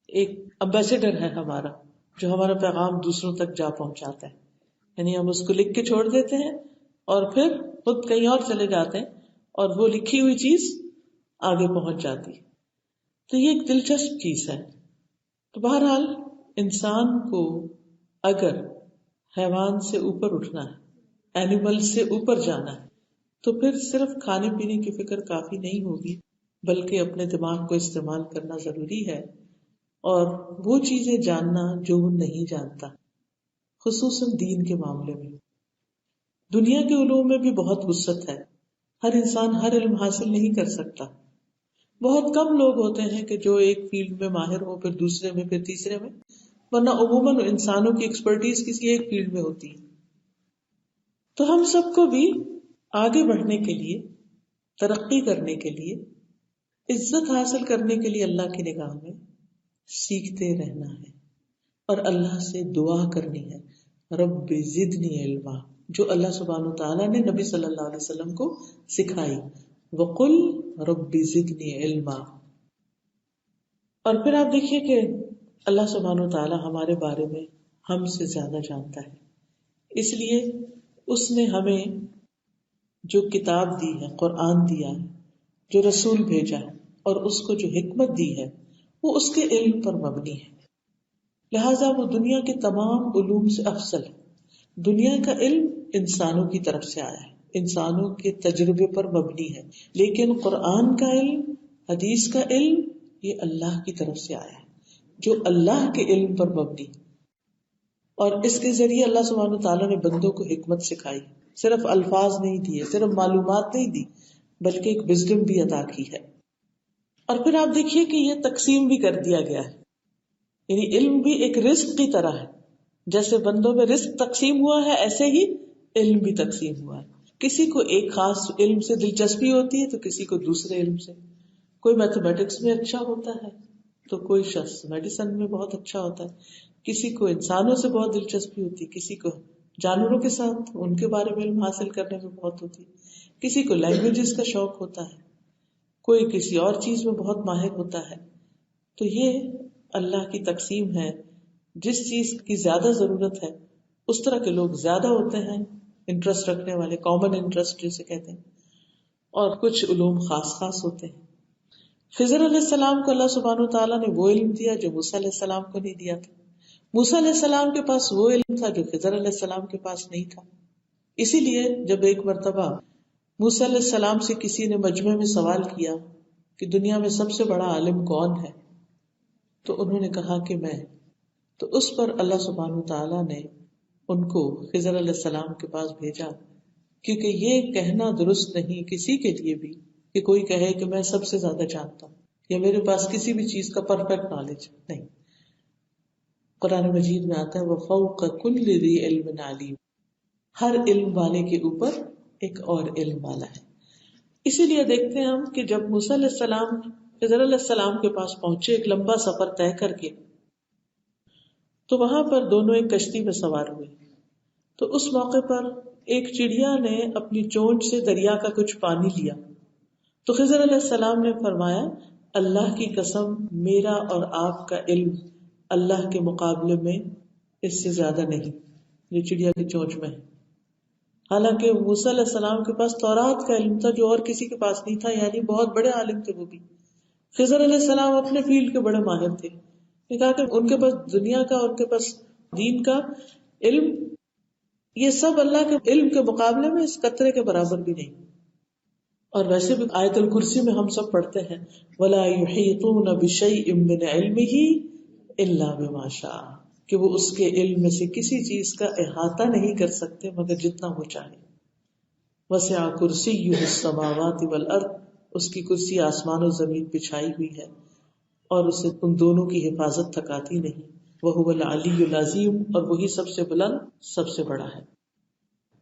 ایک امبیسڈر ہے ہمارا، جو ہمارا پیغام دوسروں تک جا پہنچاتا ہے. یعنی ہم اس کو لکھ کے چھوڑ دیتے ہیں اور پھر خود کہیں اور چلے جاتے ہیں، اور وہ لکھی ہوئی چیز آگے پہنچ جاتی. تو یہ ایک دلچسپ چیز ہے. تو بہرحال انسان کو اگر حیوان سے اوپر اٹھنا ہے، اینیمل سے اوپر جانا ہے، تو پھر صرف کھانے پینے کی فکر کافی نہیں ہوگی، بلکہ اپنے دماغ کو استعمال کرنا ضروری ہے، اور وہ چیزیں جاننا جو وہ نہیں جانتا، خصوصاً دین کے معاملے میں. دنیا کے علوم میں بھی بہت وسعت ہے، ہر انسان ہر علم حاصل نہیں کر سکتا. بہت کم لوگ ہوتے ہیں کہ جو ایک فیلڈ میں ماہر ہو، پھر دوسرے میں، پھر تیسرے میں، ورنہ عموماً انسانوں کی ایکسپرٹیز کسی ایک فیلڈ میں ہوتی ہے. تو ہم سب کو بھی آگے بڑھنے کے لیے، ترقی کرنے کے لیے، عزت حاصل کرنے کے لیے اللہ کی نگاہ میں سیکھتے رہنا ہے اور اللہ سے دعا کرنی ہے، رب زدنی علما، جو اللہ سبحانہ تعالیٰ نے نبی صلی اللہ علیہ وسلم کو سکھائی، وقل رب زدنی علما۔ اور پھر آپ دیکھیے کہ اللہ سبحانہ تعالیٰ ہمارے بارے میں ہم سے زیادہ جانتا ہے، اس لیے اس نے ہمیں جو کتاب دی ہے، قرآن دیا ہے، جو رسول بھیجا ہے اور اس کو جو حکمت دی ہے وہ اس کے علم پر مبنی ہے، لہذا وہ دنیا کے تمام علوم سے افضل ہے۔ دنیا کا علم انسانوں کی طرف سے آیا ہے، انسانوں کے تجربے پر مبنی ہے، لیکن قرآن کا علم، حدیث کا علم، یہ اللہ کی طرف سے آیا ہے جو اللہ کے علم پر مبنی، اور اس کے ذریعے اللہ سبحانہ تعالیٰ نے بندوں کو حکمت سکھائی، صرف الفاظ نہیں دیے، صرف معلومات نہیں دی، بلکہ ایک وزڈم بھی عطا کی ہے۔ اور پھر آپ دیکھیے کہ یہ تقسیم بھی کر دیا گیا ہے، یعنی علم بھی ایک رزق کی طرح ہے، جیسے بندوں میں رزق تقسیم ہوا ہے ایسے ہی علم بھی تقسیم ہوا ہے۔ کسی کو ایک خاص علم سے دلچسپی ہوتی ہے تو کسی کو دوسرے علم سے، کوئی میتھمیٹکس میں اچھا ہوتا ہے تو کوئی شخص میڈیسن میں بہت اچھا ہوتا ہے، کسی کو انسانوں سے بہت دلچسپی ہوتی ہے، کسی کو جانوروں کے ساتھ ان کے بارے میں علم حاصل کرنے میں بہت ہوتی ہے، کسی کو لینگویجز کا شوق ہوتا ہے، کوئی کسی اور چیز میں بہت ماہر ہوتا ہے۔ تو یہ اللہ کی تقسیم ہے، جس چیز کی زیادہ ضرورت ہے اس طرح کے لوگ زیادہ ہوتے ہیں، انٹرسٹ رکھنے والے، کامن انٹرسٹ جسے کہتے ہیں، اور کچھ علوم خاص خاص ہوتے ہیں۔ خضر علیہ السلام کو اللہ سبحانہ وتعالیٰ نے وہ علم دیا جو موسیٰ علیہ السلام کو نہیں دیا تھا، موسیٰ علیہ السلام کے پاس وہ علم تھا جو خضر علیہ السلام کے پاس نہیں تھا۔ اسی لیے جب ایک مرتبہ موسیٰ علیہ السلام سے کسی نے مجمع میں سوال کیا کہ دنیا میں سب سے بڑا عالم کون ہے، تو انہوں نے کہا کہ میں، تو اس پر اللہ سبحانہ تعالیٰ نے ان کو خضر علیہ السلام کے پاس بھیجا، کیونکہ یہ کہنا درست نہیں کسی کے لیے بھی کہ کوئی کہے کہ میں سب سے زیادہ جانتا ہوں یا میرے پاس کسی بھی چیز کا پرفیکٹ نالج نہیں۔ قرآن مجید میں آتا ہے وَفَوْقَ كُلِّ ذِي عِلْمٍ عَلِيمٍ، ہر علم والے کے اوپر ایک اور علم والا ہے۔ اسی لیے دیکھتے ہیں ہم کہ جب موسیٰ علیہ السلام خضر علیہ السلام کے پاس پہنچے ایک لمبا سفر طے کر کے، تو وہاں پر دونوں ایک کشتی میں سوار ہوئے، تو اس موقع پر ایک چڑیا نے اپنی چونچ سے دریا کا کچھ پانی لیا، تو خضر علیہ السلام نے فرمایا اللہ کی قسم میرا اور آپ کا علم اللہ کے مقابلے میں اس سے زیادہ نہیں جو چڑیا کی چونچ میں ہے۔ حالانکہ موسیٰ علیہ السلام کے پاس تورات کا علم تھا جو اور کسی کے پاس نہیں تھا، یعنی بہت بڑے عالم تھے وہ بھی۔ خضر علیہ السلام اپنے فیلڈ کے بڑے ماہر تھے، نے کہا کہ ان کے پاس دنیا کا، ان کے پاس دین کا علم، یہ سب اللہ کے علم کے مقابلے میں اس قطرے کے برابر بھی نہیں۔ اور ویسے بھی آیت الکرسی میں ہم سب پڑھتے ہیں وَلَا يُحِيطُونَ بِشَيْءٍ مِّنْ عِلْمِهِ إِلَّا بِمَا شَاءَ، کہ وہ اس کے علم میں سے کسی چیز کا احاطہ نہیں کر سکتے مگر جتنا وہ چاہے۔ وَسِعَ كُرْسِيُّهُ السَّمَاوَاتِ وَالْأَرْضِ، اس کی کرسی آسمان و زمین پہ چھائی ہوئی ہے اور اسے ان دونوں کی حفاظت تھکاتی نہیں۔ وَهُوَ الْعَلِيُّ الْعَظِيمُ، اور وہی سب سے بلند، سب سے بڑا ہے۔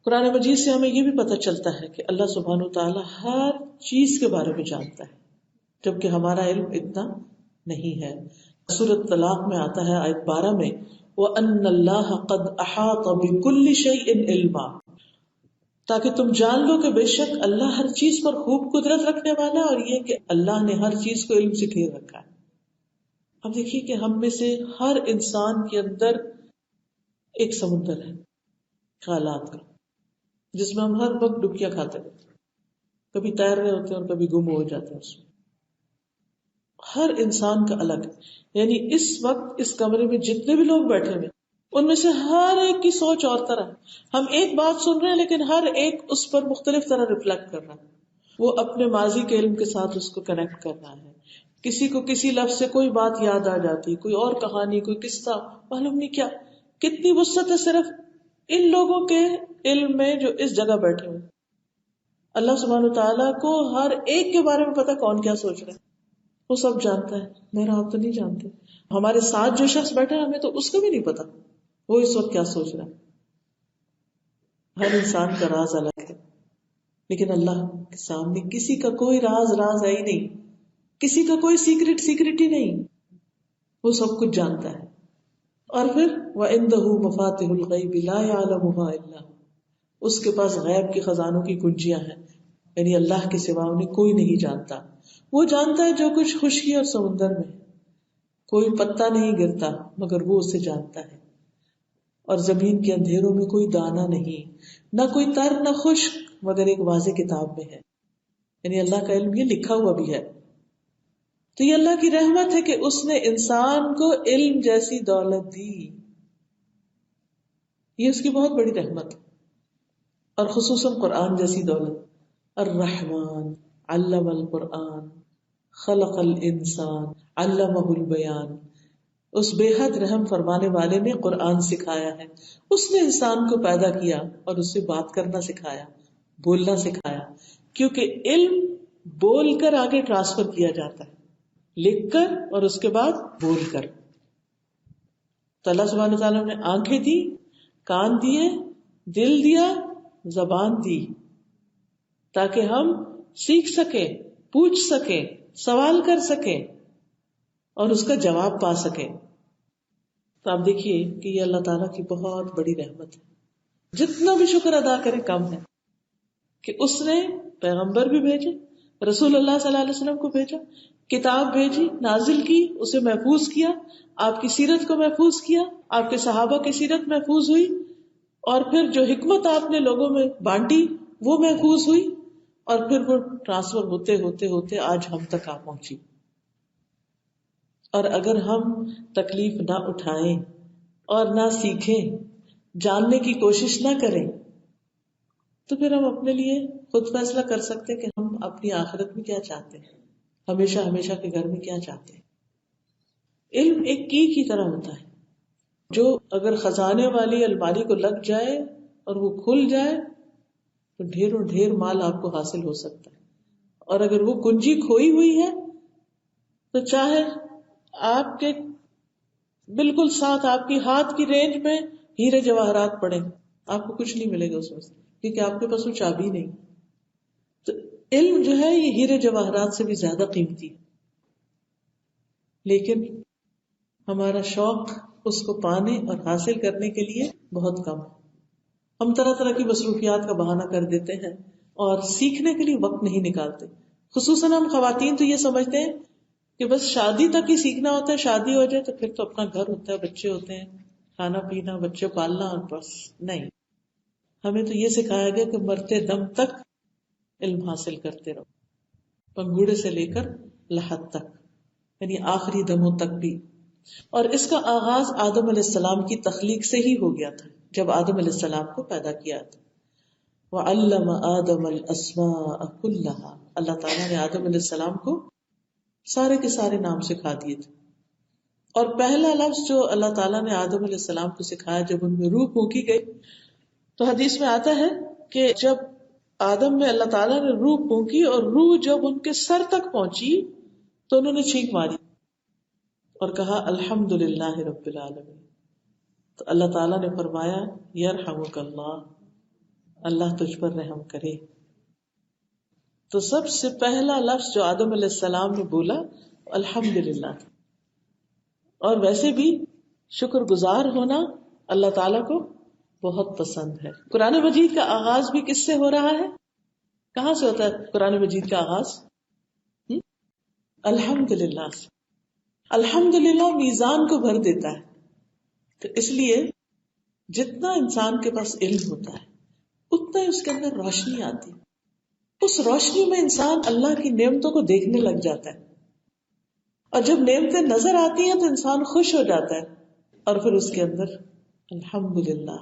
قرآن مجید سے ہمیں یہ بھی پتہ چلتا ہے کہ اللہ سبحانہ وتعالیٰ ہر چیز کے بارے میں جانتا ہے، جبکہ ہمارا علم اتنا نہیں ہے۔ سورۃ طلاق میں آتا ہے آیت 12 میں وَأَنَّ اللَّهَ قَدْ أَحَاطَ بِكُلِّ شَيْءٍ عِلْمًا، تاکہ تم جان لو کہ بے شک اللہ ہر چیز پر خوب قدرت رکھنے والا ہے، اور یہ کہ اللہ نے ہر چیز کو علم سے گھیر رکھا ہے۔ اب دیکھیے کہ ہم میں سے ہر انسان کے اندر ایک سمندر ہے خیالات کا، جس میں ہم ہر وقت ڈبکیاں کھاتے ہیں، کبھی تیر رہے ہوتے ہیں اور کبھی گم ہو جاتے ہیں اس میں۔ ہر انسان کا الگ ہے، یعنی اس وقت اس کمرے میں جتنے بھی لوگ بیٹھے ہوئے ان میں سے ہر ایک کی سوچ اور طرح ہے۔ ہم ایک بات سن رہے ہیں لیکن ہر ایک اس پر مختلف طرح ریفلیکٹ کر رہا ہے، وہ اپنے ماضی کے علم کے ساتھ اس کو کنیکٹ کر رہا ہے۔ کسی کو کسی لفظ سے کوئی بات یاد آ جاتی، کوئی اور کہانی، کوئی قصہ، معلوم نہیں کیا، کتنی وسعت ہے صرف ان لوگوں کے علم میں جو اس جگہ بیٹھے ہوئے۔ اللہ سبحانہ تعالیٰ کو ہر ایک کے بارے میں پتا کون کیا سوچ رہا ہے، وہ سب جانتا ہے، میرا آپ تو نہیں جانتے۔ ہمارے ساتھ جو شخص بیٹھا ہے ہمیں تو اس کا بھی نہیں پتا وہ اس وقت کیا سوچ رہا ہے۔ ہر انسان کا راز الگ ہے۔ لیکن اللہ کے سامنے کسی کا کوئی راز ہے ہی نہیں، کسی کا کوئی سیکرٹ ہی نہیں، وہ سب کچھ جانتا ہے. اور پھر وَعِندَهُ مَفَاتِحُ الْغَيْبِ لَا يَعْلَمُهَا إِلَّا هُوَ، اس کے پاس غیب کے خزانوں کی کنجیاں ہیں، یعنی اللہ کے سوا انہیں کوئی نہیں جانتا. وہ جانتا ہے جو کچھ خشکی اور سمندر میں ہے، کوئی پتا نہیں گرتا مگر وہ اسے جانتا ہے، اور زمین کے اندھیروں میں کوئی دانہ نہیں، نہ کوئی تر نہ خشک مگر ایک واضح کتاب میں ہے. یعنی اللہ کا علم یہ لکھا ہوا بھی ہے. تو یہ اللہ کی رحمت ہے کہ اس نے انسان کو علم جیسی دولت دی، یہ اس کی بہت بڑی رحمت ہے. اور خصوصاً قرآن جیسی دولت. الرحمن علم القرآن خلق الانسان علمہ البیان، اس بے حد رحم فرمانے والے نے قرآن سکھایا ہے. اس نے انسان کو پیدا کیا اور اس سے بات کرنا سکھایا، بولنا سکھایا، کیونکہ علم بول کر آگے ٹرانسفر کیا جاتا ہے، لکھ کر اور اس کے بعد بول کر. تو اللہ سبحانہ وتعالیٰ نے آنکھیں دی، کان دیے، دل دیا، زبان دی، تاکہ ہم سیکھ سکیں، پوچھ سکیں، سوال کر سکیں اور اس کا جواب پا سکیں. تو آپ دیکھیے کہ یہ اللہ تعالیٰ کی بہت بڑی رحمت ہے. جتنا بھی شکر ادا کریں کم ہے کہ اس نے پیغمبر بھی بھیجے، رسول اللہ صلی اللہ علیہ وسلم کو بھیجا، کتاب بھیجی، نازل کی، اسے محفوظ کیا، آپ کی سیرت کو محفوظ کیا، آپ کے صحابہ کی سیرت محفوظ ہوئی، اور پھر جو حکمت آپ نے لوگوں میں بانٹی وہ محفوظ ہوئی، اور پھر وہ ٹرانسفر ہوتے ہوتے ہوتے آج ہم تک آ پہنچی. اور اگر ہم تکلیف نہ اٹھائیں اور نہ سیکھیں، جاننے کی کوشش نہ کریں، تو پھر ہم اپنے لیے خود فیصلہ کر سکتے کہ ہم اپنی آخرت میں کیا چاہتے ہیں، ہمیشہ ہمیشہ کے گھر میں کیا چاہتے ہیں. علم ایک کی طرح ہوتا ہے جو اگر خزانے والی الماری کو لگ جائے اور وہ کھل جائے تو ڈھیروں ڈھیر مال آپ کو حاصل ہو سکتا ہے. اور اگر وہ کنجی کھوئی ہوئی ہے تو چاہے آپ کے بالکل ساتھ آپ کی ہاتھ کی رینج میں ہیرے جواہرات پڑے، آپ کو کچھ نہیں ملے گا اس میں سے، کیونکہ آپ کے پاس وہ چابی نہیں. تو علم جو ہے یہ ہیرے جواہرات سے بھی زیادہ قیمتی ہے، لیکن ہمارا شوق اس کو پانے اور حاصل کرنے کے لیے بہت کم ہے. ہم طرح طرح کی مصروفیات کا بہانہ کر دیتے ہیں اور سیکھنے کے لیے وقت نہیں نکالتے. خصوصاً ہم خواتین تو یہ سمجھتے ہیں کہ بس شادی تک ہی سیکھنا ہوتا ہے، شادی ہو جائے تو پھر تو اپنا گھر ہوتا ہے، بچے ہوتے ہیں، کھانا پینا، بچے پالنا، اور بس. نہیں، ہمیں تو یہ سکھایا گیا کہ مرتے دم تک علم حاصل کرتے رہو، پنگوڑے سے لے کر لحد تک، یعنی آخری دموں تک بھی. اور اس کا آغاز آدم علیہ السلام کی تخلیق سے ہی ہو گیا تھا، جب آدم علیہ السلام کو پیدا کیا تھا. وَعَلَّمَ آدَمَ الْأَسْمَاءَ كُلَّهَا، اللہ تعالیٰ نے آدم علیہ السلام کو سارے کے سارے نام سکھا دیے تھے. اور پہلا لفظ جو اللہ تعالیٰ نے آدم علیہ السلام کو سکھایا جب ان میں روح پھونکی گئی، تو حدیث میں آتا ہے کہ جب آدم میں اللہ تعالیٰ نے روح پھونکی اور روح جب ان کے سر تک پہنچی تو انہوں نے چھینک ماری اور کہا الحمدللہ رب العالمین. تو اللہ تعالیٰ نے فرمایا یرحمک اللہ، اللہ تجھ پر رحم کرے. تو سب سے پہلا لفظ جو آدم علیہ السلام نے بولا الحمدللہ. اور ویسے بھی شکر گزار ہونا اللہ تعالیٰ کو بہت پسند ہے. قرآن مجید کا آغاز بھی کس سے ہو رہا ہے؟ کہاں سے ہوتا ہے قرآن مجید کا آغاز؟ الحمدللہ سے. الحمدللہ میزان کو بھر دیتا ہے. تو اس لیے جتنا انسان کے پاس علم ہوتا ہے اتنا ہی اس کے اندر روشنی آتی ہے. اس روشنی میں انسان اللہ کی نعمتوں کو دیکھنے لگ جاتا ہے، اور جب نعمتیں نظر آتی ہیں تو انسان خوش ہو جاتا ہے، اور پھر اس کے اندر الحمدللہ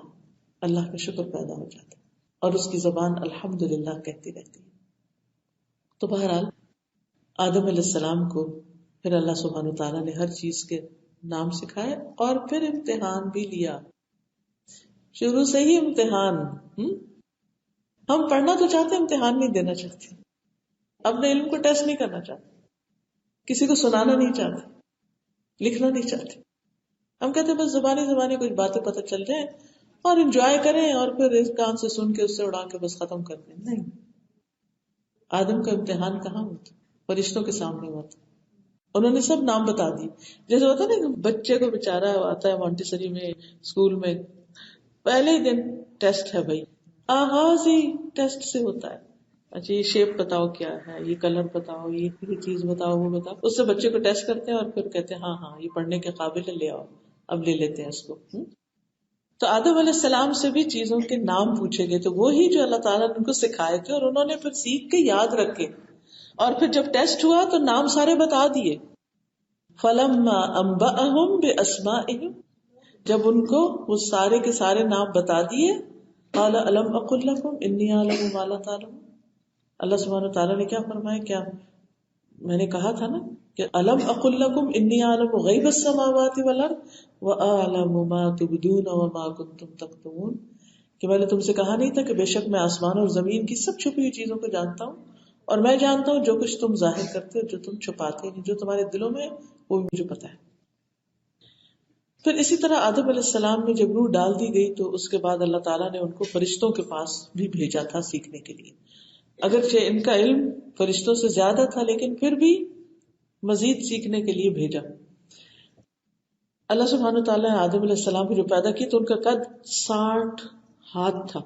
اللہ کا شکر پیدا ہو جاتا ہے اور اس کی زبان الحمدللہ کہتی رہتی ہے. تو بہرحال آدم علیہ السلام کو پھر اللہ سبحانہ تعالیٰ نے ہر چیز کے نام سکھائے اور پھر امتحان بھی لیا. شروع سے ہی امتحان. ہم پڑھنا تو چاہتے، امتحان نہیں دینا چاہتے، اپنے علم کو ٹیسٹ نہیں کرنا چاہتے، کسی کو سنانا نہیں چاہتے، لکھنا نہیں چاہتے. ہم کہتے بس زبانی کچھ باتیں پتہ چل جائیں اور انجوائے کریں، اور پھر اس کان سے سن کے اس سے اڑا کے بس ختم کر دیں. نہیں، آدم کا امتحان کہاں ہوتا؟ فرشتوں کے سامنے ہوتا. انہوں نے سب نام بتا دی. جیسے ہوتا ہے نا بچے کو بےچارا آتا ہے مونٹیسری میں اسکول میں پہلے ہی دن ٹیسٹ ہے بھائی، آغاز ہی ٹیسٹ سے ہوتا ہے. اچھا یہ شیپ بتاؤ کیا ہے، یہ کلر بتاؤ، یہ چیز بتاؤ، وہ بتاؤ. اس سے بچے کو ٹیسٹ کرتے ہیں اور پھر کہتے ہیں ہاں یہ پڑھنے کے قابل ہے، لے آؤ. اب لے لیتے ہیں اس کو. تو آدم علیہ السلام سے بھی چیزوں کے نام پوچھے گئے، تو وہی جو اللہ تعالیٰ نے ان کو سکھائے تھے اور انہوں نے پھر سیکھ کے یاد رکھے. اور پھر جب ٹیسٹ ہوا تو نام سارے بتا دیے. فَلَمَّا أَنبَأَهُم بِأَسْمَائِهِمْ، جب ان کو وہ سارے کے سارے نام بتا دیے، قَالَ أَلَمْ أَقُل لَّكُمْ إِنِّي أَعْلَمُ مَا لَا تَعْلَمُونَ. اللہ سبحانہ وتعالیٰ نے کیا فرمایا، کیا میں نے کہا تھا نا کہ أَلَمْ أَقُل لَّكُمْ إِنِّي أَعْلَمُ غَيْبَ السَّمَاوَاتِ وَالْأَرْضِ وَأَعْلَمُ مَا تُبْدُونَ وَمَا كُنتُمْ تَكْتُمُونَ، کہ میں نے تم سے کہا نہیں تھا کہ بے شک میں آسمان اور زمین کی سب چھپی ہوئی چیزوں کو جانتا ہوں، اور میں جانتا ہوں جو کچھ تم ظاہر کرتے ہو، جو تم چھپاتے نہیں، جو تمہارے دلوں میں وہ مجھے پتا ہے. پھر اسی طرح آدم علیہ السلام میں جب روح ڈال دی گئی تو اس کے بعد اللہ تعالیٰ نے ان کو فرشتوں کے پاس بھی بھیجا تھا سیکھنے کے لیے. اگرچہ ان کا علم فرشتوں سے زیادہ تھا لیکن پھر بھی مزید سیکھنے کے لیے بھیجا. اللہ سبحانہ تعالیٰ نے آدم علیہ السلام کو جو پیدا کی تو ان کا قد 60 ہاتھ تھا،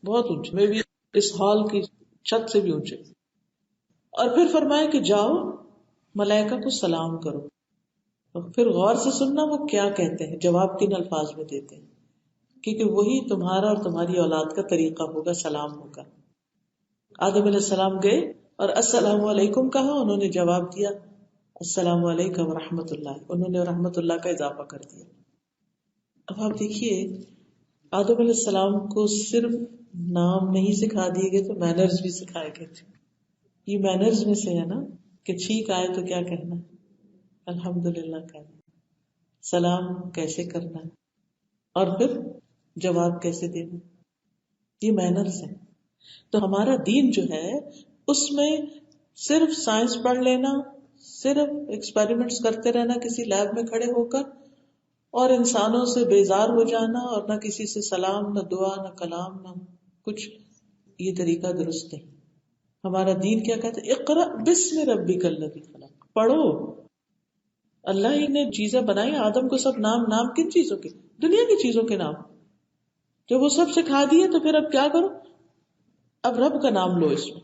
بہت اونچے، میں بھی اس ہال کی چھت سے بھی اونچے. اور پھر فرمایا کہ جاؤ ملائکہ کو سلام کرو. پھر غور سے سننا وہ کیا کہتے ہیں، جواب کن الفاظ میں دیتے ہیں، کیونکہ وہی تمہارا اور تمہاری اولاد کا طریقہ ہوگا، سلام ہوگا. آدم علیہ السلام گئے اور السلام علیکم کہا، انہوں نے جواب دیا السلام علیکم ورحمۃ اللہ، انہوں نے رحمت اللہ کا اضافہ کر دیا. اب آپ دیکھیے آدم علیہ السلام کو صرف نام نہیں سکھا دیے گئے تو مینرز بھی سکھائے گئے تھے. یہ مینرز میں سے ہے نا کہ چھینک آئے تو کیا کہنا ہے، الحمدللہ کہنا، سلام کیسے کرنا ہے، اور پھر جواب کیسے دینا، یہ مینرز ہیں. تو ہمارا دین جو ہے اس میں صرف سائنس پڑھ لینا، صرف ایکسپیریمنٹس کرتے رہنا کسی لیب میں کھڑے ہو کر، اور انسانوں سے بیزار ہو جانا، اور نہ کسی سے سلام، نہ دعا، نہ کلام، نہ کچھ، یہ طریقہ درست نہیں. ہمارا دین کیا کہتا ہے، اقرأ بسم ربک الذی خلق، پڑھو. اللہ ہی نے چیزیں بنائی، آدم کو سب نام کن چیزوں کے، دنیا کی چیزوں کے نام، جب وہ سب سکھا دیے تو پھر اب کیا کرو، اب رب کا نام لو اس میں.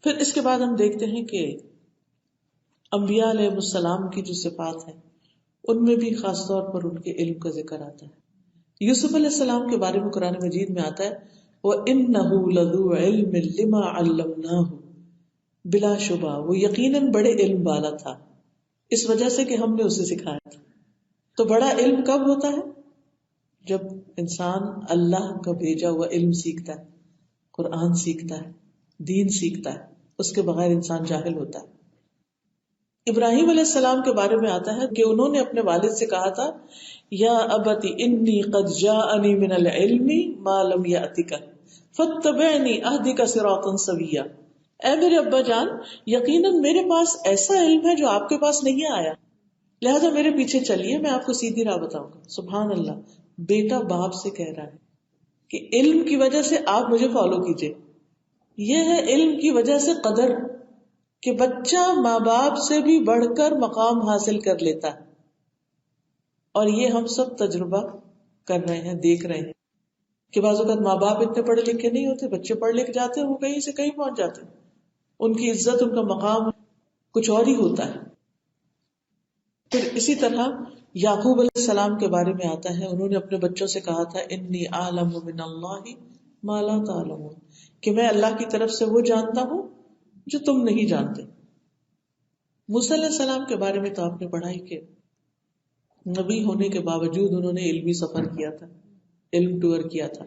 پھر اس کے بعد ہم دیکھتے ہیں کہ انبیاء علیہ السلام کی جو صفات ہیں ان میں بھی خاص طور پر ان کے علم کا ذکر آتا ہے. یوسف علیہ السلام کے بارے میں قرآن مجید میں آتا ہے وَإِنَّهُ لَذُو عِلْمٍ لِمَا عَلَّمْنَاهُ، بلا شبہ وہ یقیناً بڑے علم والا تھا اس وجہ سے کہ ہم نے اسے سکھایا تھا. تو بڑا علم کب ہوتا ہے؟ جب انسان اللہ کا بھیجا ہوا علم سیکھتا ہے، قرآن سیکھتا ہے، دین سیکھتا ہے. اس کے بغیر انسان جاہل ہوتا ہے. ابراہیم علیہ السلام کے بارے میں آتا ہے کہ انہوں نے اپنے والد سے کہا تھا یا ابت انی قد جاءنی من العلم ما لم یأتک فاتبعنی اہدک صراطا سویا. اے میرے ابا جان، یقیناً میرے پاس ایسا علم ہے جو آپ کے پاس نہیں آیا، لہذا میرے پیچھے چلیے، میں آپ کو سیدھی راہ بتاؤں گا. سبحان اللہ، بیٹا باپ سے کہہ رہا ہے کہ علم کی وجہ سے آپ مجھے فالو کیجئے. یہ ہے علم کی وجہ سے قدر، کہ بچہ ماں باپ سے بھی بڑھ کر مقام حاصل کر لیتا ہے. اور یہ ہم سب تجربہ کر رہے ہیں، دیکھ رہے ہیں کہ بعض اوقات ماں باپ اتنے پڑھے لکھے نہیں ہوتے، بچے پڑھ لکھ جاتے ہیں، وہ کہیں سے کہیں پہنچ جاتے ہیں، ان کی عزت، ان کا مقام کچھ اور ہی ہوتا ہے. پھر اسی طرح یعقوب علیہ السلام کے بارے میں آتا ہے، انہوں نے اپنے بچوں سے کہا تھا انی اعلم من اللہ ما لا تعلمون، کہ میں اللہ کی طرف سے وہ جانتا ہوں جو تم نہیں جانتے. موسیٰ علیہ السلام کے بارے میں تو آپ نے پڑھا ہی کہ نبی ہونے کے باوجود انہوں نے علمی سفر کیا تھا، علم ٹور کیا تھا،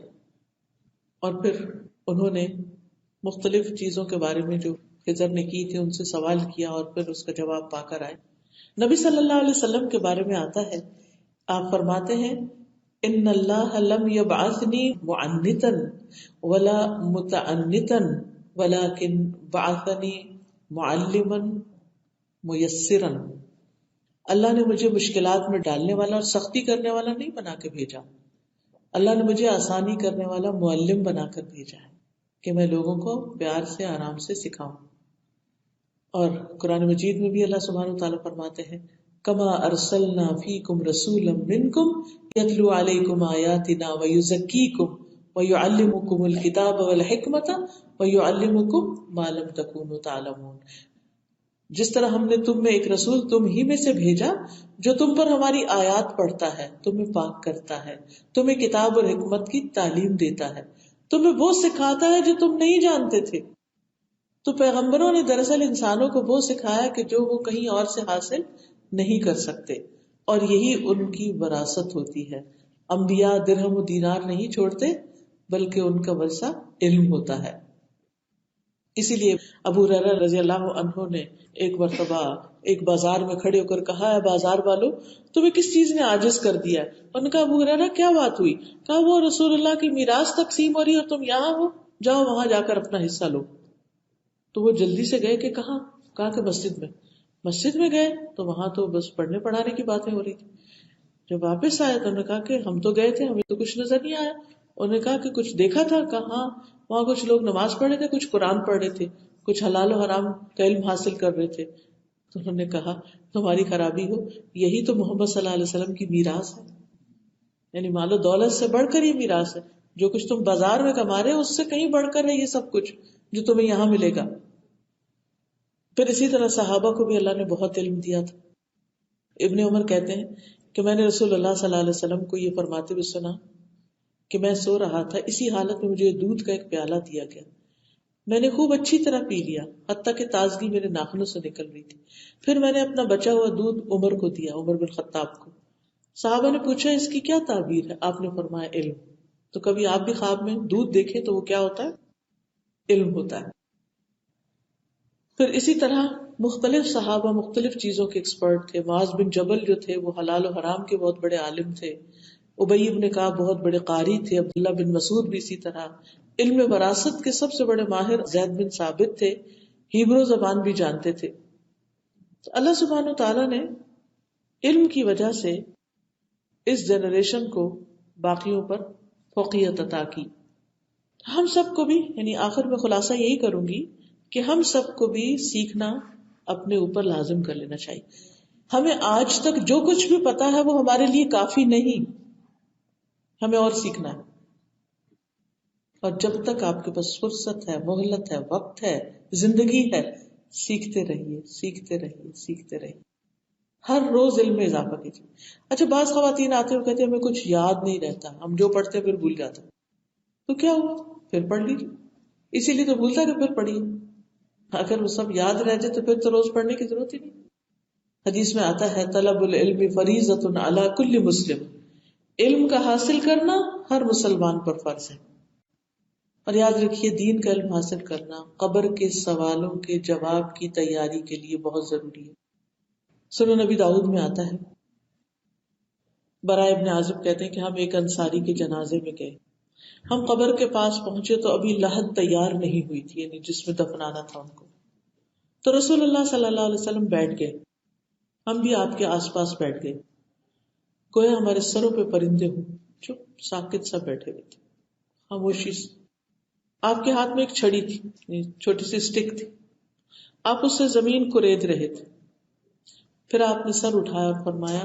اور پھر انہوں نے مختلف چیزوں کے بارے میں جو خضر نے کی تھی ان سے سوال کیا اور پھر اس کا جواب پا کر آئے. نبی صلی اللہ علیہ وسلم کے بارے میں آتا ہے، آپ فرماتے ہیں ان اللہ لم یبعثنی معنتا ولا متعنتا ولکن بعثنی معلما میسرا. اللہ نے مجھے مشکلات میں ڈالنے والا اور سختی کرنے والا نہیں بنا کے بھیجا، اللہ نے مجھے آسانی کرنے والا معلم بنا کر بھیجا ہے. کہ میں لوگوں کو پیار سے آرام سے سکھاؤں. اور قرآن مجید میں بھی اللہ سبحانہ وتعالیٰ فرماتے ہیں کما ارسلنا فیکم رسولا منکم یتلو علیکم آیاتنا ویزکیکم ویعلمکم الکتاب والحکمت ویعلمکم ما لم تکونوا تعلمون. جس طرح ہم نے تم میں ایک رسول تم ہی میں سے بھیجا جو تم پر ہماری آیات پڑھتا ہے، تمہیں پاک کرتا ہے، تمہیں کتاب اور حکمت کی تعلیم دیتا ہے، تمہیں وہ سکھاتا ہے جو تم نہیں جانتے تھے. تو پیغمبروں نے دراصل انسانوں کو وہ سکھایا کہ جو وہ کہیں اور سے حاصل نہیں کر سکتے، اور یہی ان کی وراثت ہوتی ہے. انبیاء درہم و دینار نہیں چھوڑتے بلکہ ان کا ورثہ علم ہوتا ہے. اسی لیے ابو ہریرہ رضی اللہ عنہ نے ایک مرتبہ ایک بازار میں کھڑے ہو کر کہا ہے بازار والو تمہیں کس چیز نے عاجز کر دیا ہے؟ انہوں نے کہا ابو ہریرہ کیا بات ہوئی؟ کہا وہ رسول اللہ کی میراث تقسیم ہو رہی ہے اور تم یہاں ہو، جاؤ وہاں جا کر اپنا حصہ لو. تو وہ جلدی سے گئے کہ کہا کہ مسجد میں گئے تو وہاں تو بس پڑھنے پڑھانے کی باتیں ہو رہی تھی. جب واپس آئے تو انہوں نے کہا کہ ہم تو گئے تھے ہمیں تو کچھ نظر نہیں آیا. انہوں نے کہا کہ کچھ دیکھا تھا؟ کہا ہاں وہاں کچھ لوگ نماز پڑھ رہے تھے، کچھ قرآن پڑھ رہے تھے، کچھ حلال و حرام کا علم حاصل کر رہے تھے. تو انہوں نے کہا تمہاری خرابی ہو، یہی تو محمد صلی اللہ علیہ وسلم کی میراث ہے. یعنی مال و دولت سے بڑھ کر یہ میراث ہے. جو کچھ تم بازار میں کما رہے ہو اس سے کہیں بڑھ کر ہے یہ سب کچھ جو تمہیں یہاں ملے گا. پھر اسی طرح صحابہ کو بھی اللہ نے بہت علم دیا تھا. ابن عمر کہتے ہیں کہ میں نے رسول اللہ صلی اللہ علیہ وسلم کو یہ فرماتے ہوئے سنا کہ میں سو رہا تھا، اسی حالت میں مجھے دودھ کا ایک پیالہ دیا گیا، میں نے خوب اچھی طرح پی لیا حتیٰ کہ تازگی میرے ناخنوں سے نکل رہی تھی. پھر میں نے اپنا بچا ہوا دودھ عمر کو دیا، عمر بن خطاب کو. صحابہ نے پوچھا اس کی کیا تعبیر ہے؟ آپ نے فرمایا علم. تو کبھی آپ بھی خواب میں دودھ دیکھیں تو وہ کیا ہوتا ہے؟ علم ہوتا ہے. پھر اسی طرح مختلف صحابہ مختلف چیزوں کے ایکسپرٹ تھے. معاذ بن جبل جو تھے وہ حلال و حرام کے بہت بڑے عالم تھے. ابی بن کعب بہت بڑے قاری تھے. عبداللہ بن مسعود بھی اسی طرح. علم وراثت کے سب سے بڑے ماہر زید بن ثابت تھے، ہیبرو زبان بھی جانتے تھے. تو اللہ سبحانہ تعالیٰ نے علم کی وجہ سے اس جنریشن کو باقیوں پر فوقیت عطا کی. ہم سب کو بھی، یعنی آخر میں خلاصہ یہی کروں گی کہ ہم سب کو بھی سیکھنا اپنے اوپر لازم کر لینا چاہیے. ہمیں آج تک جو کچھ بھی پتا ہے وہ ہمارے لیے کافی نہیں، ہمیں اور سیکھنا ہے. اور جب تک آپ کے پاس فرصت ہے، مہلت ہے، وقت ہے، زندگی ہے، سیکھتے رہیے سیکھتے رہیے سیکھتے رہیے. ہر روز علم میں اضافہ کیجیے. اچھا بعض خواتین آتے ہیں کہتے ہیں ہمیں کچھ یاد نہیں رہتا، ہم جو پڑھتے ہیں پھر بھول جاتے ہیں. تو کیا ہوا؟ پھر پڑھ لیجیے. اسی لیے تو بھولتا کہ پھر پڑھیے. اگر وہ سب یاد رہ جائے تو پھر تو روز پڑھنے کی ضرورت ہی نہیں. حدیث میں آتا ہے طلب العلم فریضۃ علی کل مسلم، علم کا حاصل کرنا ہر مسلمان پر فرض ہے. اور یاد رکھیے دین کا علم حاصل کرنا قبر کے سوالوں کے جواب کی تیاری کے لیے بہت ضروری ہے. سنن نبی داؤد میں آتا ہے، برائے ابن عازب کہتے ہیں کہ ہم ایک انصاری کے جنازے میں گئے. ہم قبر کے پاس پہنچے تو ابھی لحد تیار نہیں ہوئی تھی، یعنی جس میں دفنانا تھا ان کو. تو رسول اللہ صلی اللہ علیہ وسلم بیٹھ گئے، ہم بھی آپ کے آس پاس بیٹھ گئے، گویا ہمارے سروں پہ پرندے ہوں، چپ ساکت سا بیٹھے ہوئے تھے خاموشی سے. آپ کے ہاتھ میں ایک چھڑی تھی، چھوٹی سی اسٹک تھی، آپ اس سے زمین کو رید رہے تھے. پھر آپ نے سر اٹھایا اور فرمایا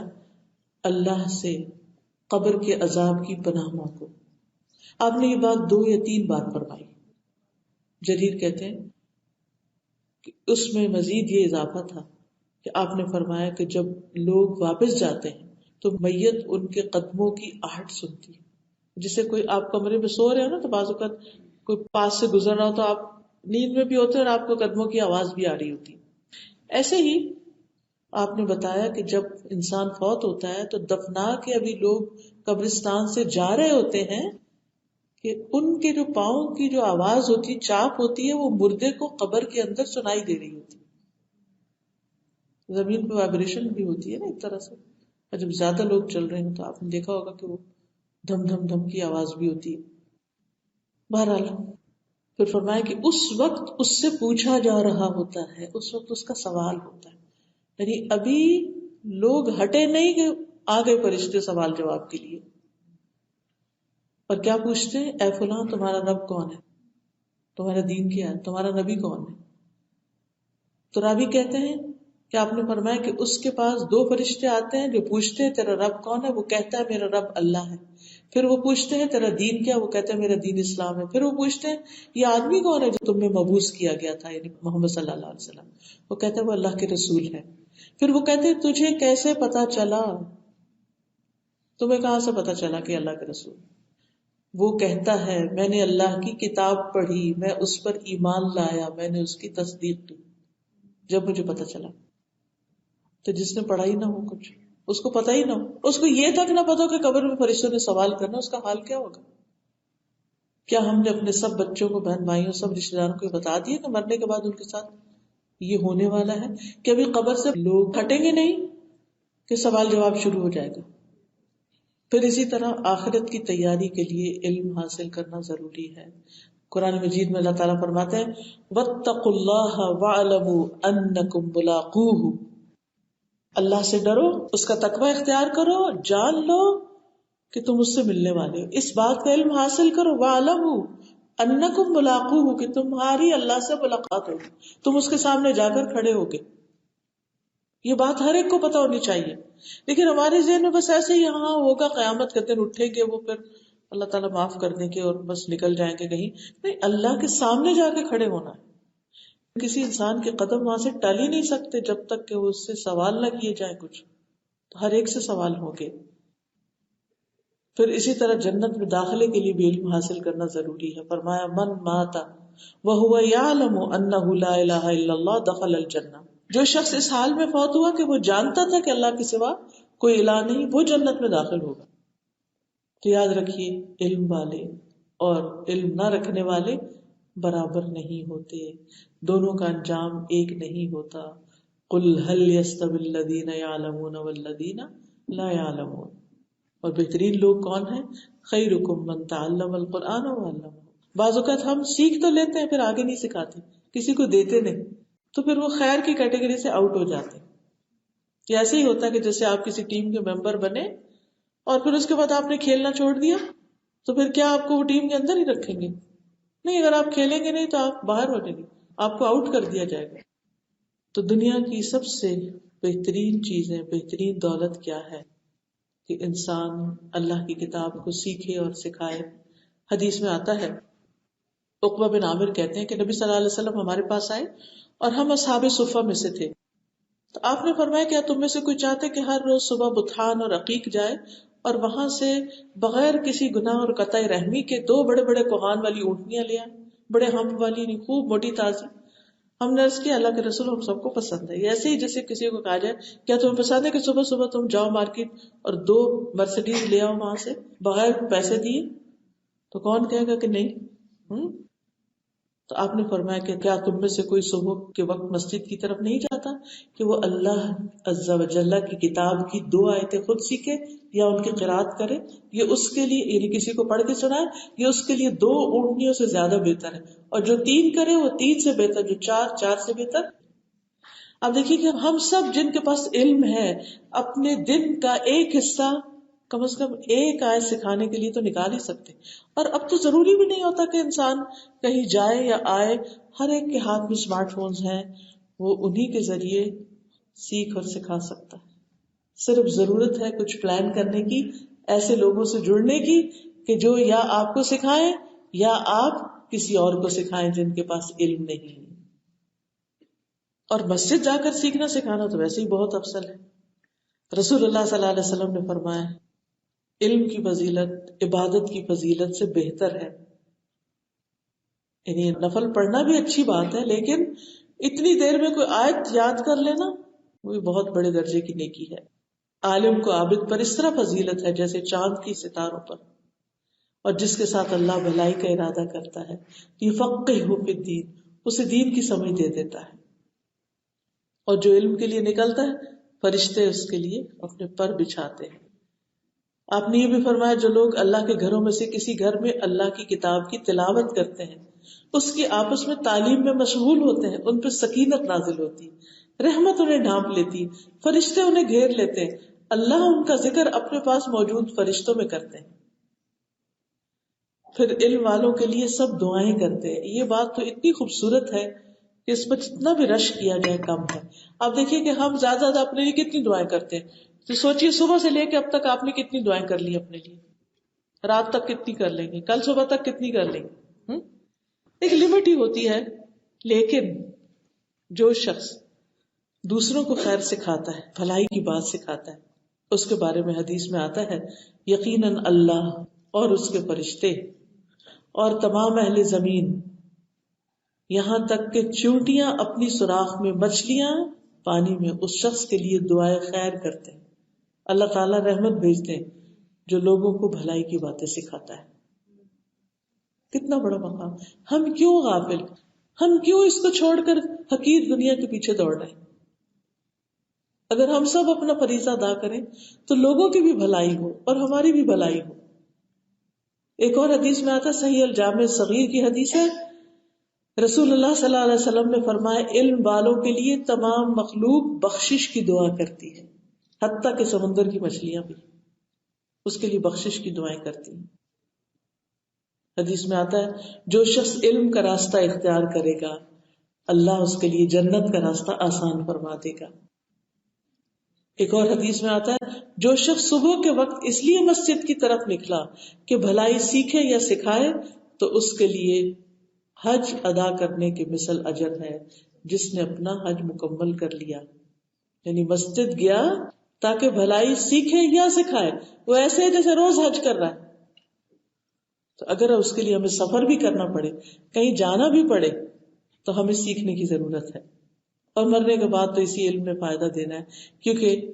اللہ سے قبر کے عذاب کی پناہ مانگو. آپ نے یہ بات 2 یا 3 بار فرمائی. جریر کہتے ہیں کہ اس میں مزید یہ اضافہ تھا کہ آپ نے فرمایا کہ جب لوگ واپس جاتے ہیں تو میت ان کے قدموں کی آہٹ سنتی ہے. جسے کوئی آپ کمرے میں سو رہے ہو نا تو بعض اوقات کوئی پاس سے گزر رہا ہو تو آپ نیند میں بھی ہوتے ہیں اور آپ کو قدموں کی آواز بھی آ رہی ہوتی. ایسے ہی آپ نے بتایا کہ جب انسان فوت ہوتا ہے تو دفنا کے ابھی لوگ قبرستان سے جا رہے ہوتے ہیں کہ ان کے جو پاؤں کی جو آواز ہوتی، چاپ ہوتی ہے، وہ مردے کو قبر کے اندر سنائی دے رہی ہوتی. زمین پہ وائبریشن بھی ہوتی ہے نا ایک طرح سے. اور جب زیادہ لوگ چل رہے ہیں تو آپ نے دیکھا ہوگا کہ وہ دھم دھم دھم کی آواز بھی ہوتی ہے. بہرحال پھر فرمایا کہ اس وقت اس سے پوچھا جا رہا ہوتا ہے، اس وقت اس کا سوال ہوتا ہے. یعنی ابھی لوگ ہٹے نہیں کہ آ گئے فرشتے سوال جواب کے لیے. اور کیا پوچھتے ہیں؟ اے فلاں تمہارا رب کون ہے؟ تمہارا دین کیا ہے، تمہارا نبی کون ہے؟ تو راوی کہتے ہیں کہ آپ نے فرمایا کہ اس کے پاس 2 فرشتے آتے ہیں جو پوچھتے ہیں تیرا رب کون ہے؟ وہ کہتا ہے میرا رب اللہ ہے. پھر وہ پوچھتے ہیں تیرا دین کیا؟ وہ کہتا ہے میرا دین اسلام ہے. پھر وہ پوچھتے ہیں یہ آدمی کون ہے جو تم میں مبعوث کیا گیا تھا، یعنی محمد صلی اللہ علیہ وسلم؟ وہ کہتا ہے وہ اللہ کے رسول ہے. پھر وہ کہتے ہیں تجھے کیسے پتا چلا؟ تمہیں کہاں سے پتا چلا کہ اللہ کے رسول؟ وہ کہتا ہے میں نے اللہ کی کتاب پڑھی، میں اس پر ایمان لایا، میں نے اس کی تصدیق کی جب مجھے پتا چلا. تو جس نے پڑھا ہی نہ ہو کچھ، اس کو پتا ہی نہ ہو، اس کو یہ تک نہ پتا ہو کہ قبر میں فرشتوں نے سوال کرنا، اس کا حال کیا ہوگا؟ کیا ہم نے اپنے سب بچوں کو، بہن بھائیوں، سب رشتے داروں کو بتا دیا کہ مرنے کے بعد ان کے ساتھ یہ ہونے والا ہے؟ کہ ابھی قبر سے لوگ ہٹیں گے نہیں کہ سوال جواب شروع ہو جائے گا. پھر اسی طرح آخرت کی تیاری کے لیے علم حاصل کرنا ضروری ہے. قرآن مجید میں اللہ تعالیٰ فرماتے ہیں وَاتَّقُوا اللَّهَ وَاعْلَمُوا أَنَّكُمْ مُلَاقُوهُ، اللہ سے ڈرو، اس کا تقوی اختیار کرو، جان لو کہ تم اس سے ملنے والے ہو. اس بات کا علم حاصل کرو وَاعْلَمُوا أَنَّكُمْ مُلَاقُوهُ، کہ تمہاری اللہ سے ملاقات ہوگی، تم اس کے سامنے جا کر کھڑے ہوگے. یہ بات ہر ایک کو پتا ہونی چاہیے. لیکن ہمارے ذہن میں بس ایسے ہی ہاں ہوگا، قیامت کے دن اٹھیں گے وہ، پھر اللہ تعالیٰ معاف کر دیں گے اور بس نکل جائیں گے کہیں. نہیں، اللہ کے سامنے جا کے کھڑے ہونا ہے. کسی انسان کے قدم وہاں سے ٹال ہی نہیں سکتے جب تک کہ وہ اس سے سوال نہ کیے جائیں کچھ. تو ہر ایک سے سوال ہوں گے. پھر اسی طرح جنت میں داخلے کے لیے بھی علم حاصل کرنا ضروری ہے. فرمایا من مات وہو یعلم انہ لا الہ الا اللہ دخل الجنہ، جو شخص اس حال میں فوت ہوا کہ وہ جانتا تھا کہ اللہ کے سوا کوئی الہ نہیں، وہ جنت میں داخل ہوگا. تو یاد رکھیے علم والے اور علم نہ رکھنے والے برابر نہیں ہوتے، دونوں کا انجام ایک نہیں ہوتا. قل هل يستوي الذين يعلمون والذين لا يعلمون. اور بہترین لوگ کون ہیں؟ خیرکم من تعلم القرآن وعلمہ. بعض اوقات ہم سیکھ تو لیتے ہیں پھر آگے نہیں سکھاتے، کسی کو دیتے نہیں، تو پھر وہ خیر کی کیٹیگری سے آؤٹ ہو جاتے ہیں. یہ ایسے ہی ہوتا ہے کہ جیسے آپ کسی ٹیم کے ممبر بنے اور پھر اس کے بعد آپ نے کھیلنا چھوڑ دیا، تو پھر کیا آپ کو وہ ٹیم کے اندر ہی رکھیں گے؟ نہیں، اگر آپ کھیلیں گے نہیں تو آپ باہر ہو جائیں گے، آپ کو آؤٹ کر دیا جائے گا. تو دنیا کی سب سے بہترین چیزیں، بہترین دولت کیا ہے؟ کہ انسان اللہ کی کتاب کو سیکھے اور سکھائے. حدیث میں آتا ہے، عقبہ بن عامر کہتے ہیں کہ نبی صلی اللہ علیہ وسلم ہمارے پاس آئے اور ہم اصحاب صفہ میں سے تھے. تو آپ نے فرمایا کیا تم میں سے کوئی چاہتے کہ ہر روز صبح بطحان اور عقیق جائے اور وہاں سے بغیر کسی گناہ اور قطع رحمی کے 2 بڑے بڑے کوہان والی اونٹنیاں لے آئے، بڑے ہم والی، خوب موٹی تازی. ہم نے عرض کیا اللہ کے رسول ہم سب کو پسند ہے. ایسے ہی جیسے کسی کو کہا جائے کیا تمہیں پسند ہے کہ صبح صبح تم جاؤ مارکیٹ اور 2 مرسیڈیز لے آؤ وہاں سے بغیر پیسے دیے؟ تو کون کہے گا کہ نہیں؟ تو آپ نے فرمایا کہ کیا تم میں سے کوئی صبح کے وقت مسجد کی طرف نہیں جاتا کہ وہ اللہ عز و جل کی کتاب کی 2 آیتیں خود سیکھے یا ان کی قرات کرے؟ یہ اس کے لیے، یعنی کسی کو پڑھ کے سنائے، یہ اس کے لیے 2 اونٹنیوں سے زیادہ بہتر ہے. اور جو 3 کرے وہ 3 سے بہتر، جو 4 سے بہتر. اب دیکھیے کہ ہم سب جن کے پاس علم ہے اپنے دن کا ایک حصہ کم از کم ایک آیت سکھانے کے لیے تو نکال ہی سکتے. اور اب تو ضروری بھی نہیں ہوتا کہ انسان کہیں جائے یا آئے، ہر ایک کے ہاتھ میں اسمارٹ فونز ہیں، وہ انہی کے ذریعے سیکھ اور سکھا سکتا ہے. صرف ضرورت ہے کچھ پلان کرنے کی، ایسے لوگوں سے جڑنے کی کہ جو یا آپ کو سکھائیں یا آپ کسی اور کو سکھائیں جن کے پاس علم نہیں. اور مسجد جا کر سیکھنا سکھانا تو ویسے ہی بہت افضل ہے. رسول اللہ صلی اللہ علیہ وسلم نے فرمایا علم کی فضیلت عبادت کی فضیلت سے بہتر ہے. یعنی نفل پڑھنا بھی اچھی بات ہے، لیکن اتنی دیر میں کوئی آیت یاد کر لینا وہ بھی بہت بڑے درجے کی نیکی ہے. عالم کو عابد پر اس طرح فضیلت ہے جیسے چاند کی ستاروں پر. اور جس کے ساتھ اللہ بھلائی کا ارادہ کرتا ہے یفقہہ فی الدین، اسے دین کی سمجھ دے دیتا ہے. اور جو علم کے لیے نکلتا ہے فرشتے اس کے لیے اپنے پر بچھاتے ہیں. آپ نے یہ بھی فرمایا جو لوگ اللہ کے گھروں میں سے کسی گھر میں اللہ کی کتاب کی تلاوت کرتے ہیں، اس کی آپس میں تعلیم میں مشغول ہوتے ہیں، ان پہ سکینت نازل ہوتی، رحمت انہیں ڈھانپ لیتی، فرشتے انہیں گھیر لیتے، اللہ ان کا ذکر اپنے پاس موجود فرشتوں میں کرتے ہیں. پھر علم والوں کے لیے سب دعائیں کرتے ہیں. یہ بات تو اتنی خوبصورت ہے کہ اس پر جتنا بھی رش کیا جائے کم ہے. آپ دیکھیے کہ ہم زیادہ زیادہ اپنے لیے کتنی دعائیں کرتے ہیں. تو سوچئے صبح سے لے کے اب تک آپ نے کتنی دعائیں کر لی اپنے لیے, رات تک کتنی کر لیں گے, کل صبح تک کتنی کر لیں گے. ایک لمٹ ہی ہوتی ہے. لیکن جو شخص دوسروں کو خیر سکھاتا ہے, بھلائی کی بات سکھاتا ہے, اس کے بارے میں حدیث میں آتا ہے یقیناً اللہ اور اس کے فرشتے اور تمام اہل زمین, یہاں تک کہ چونٹیاں اپنی سوراخ میں, مچھلیاں پانی میں, اس شخص کے لیے دعائے خیر کرتے ہیں. اللہ تعالیٰ رحمت بھیجتے ہیں جو لوگوں کو بھلائی کی باتیں سکھاتا ہے. کتنا بڑا مقام. ہم کیوں غافل, ہم کیوں اس کو چھوڑ کر حقیر دنیا کے پیچھے دوڑ رہے ہیں؟ اگر ہم سب اپنا فریضہ ادا کریں تو لوگوں کی بھی بھلائی ہو اور ہماری بھی بھلائی ہو. ایک اور حدیث میں آتا ہے, صحیح الجامع صغیر کی حدیث ہے, رسول اللہ صلی اللہ علیہ وسلم نے فرمایا علم والوں کے لیے تمام مخلوق بخشش کی دعا کرتی ہے, حتیٰ کہ سمندر کی مچھلیاں بھی اس کے لیے بخشش کی دعائیں کرتی ہیں. حدیث میں آتا ہے جو شخص علم کا راستہ اختیار کرے گا اللہ اس کے لیے جنت کا راستہ آسان فرما دے گا. ایک اور حدیث میں آتا ہے جو شخص صبح کے وقت اس لیے مسجد کی طرف نکلا کہ بھلائی سیکھے یا سکھائے تو اس کے لیے حج ادا کرنے کے مثل اجر ہے جس نے اپنا حج مکمل کر لیا. یعنی مسجد گیا تاکہ بھلائی سیکھے یا سکھائے, وہ ایسے ہے جیسے روز حج کر رہا ہے. تو اگر اس کے لیے ہمیں سفر بھی کرنا پڑے, کہیں جانا بھی پڑے, تو ہمیں سیکھنے کی ضرورت ہے. اور مرنے کے بعد تو اسی علم میں فائدہ دینا ہے, کیونکہ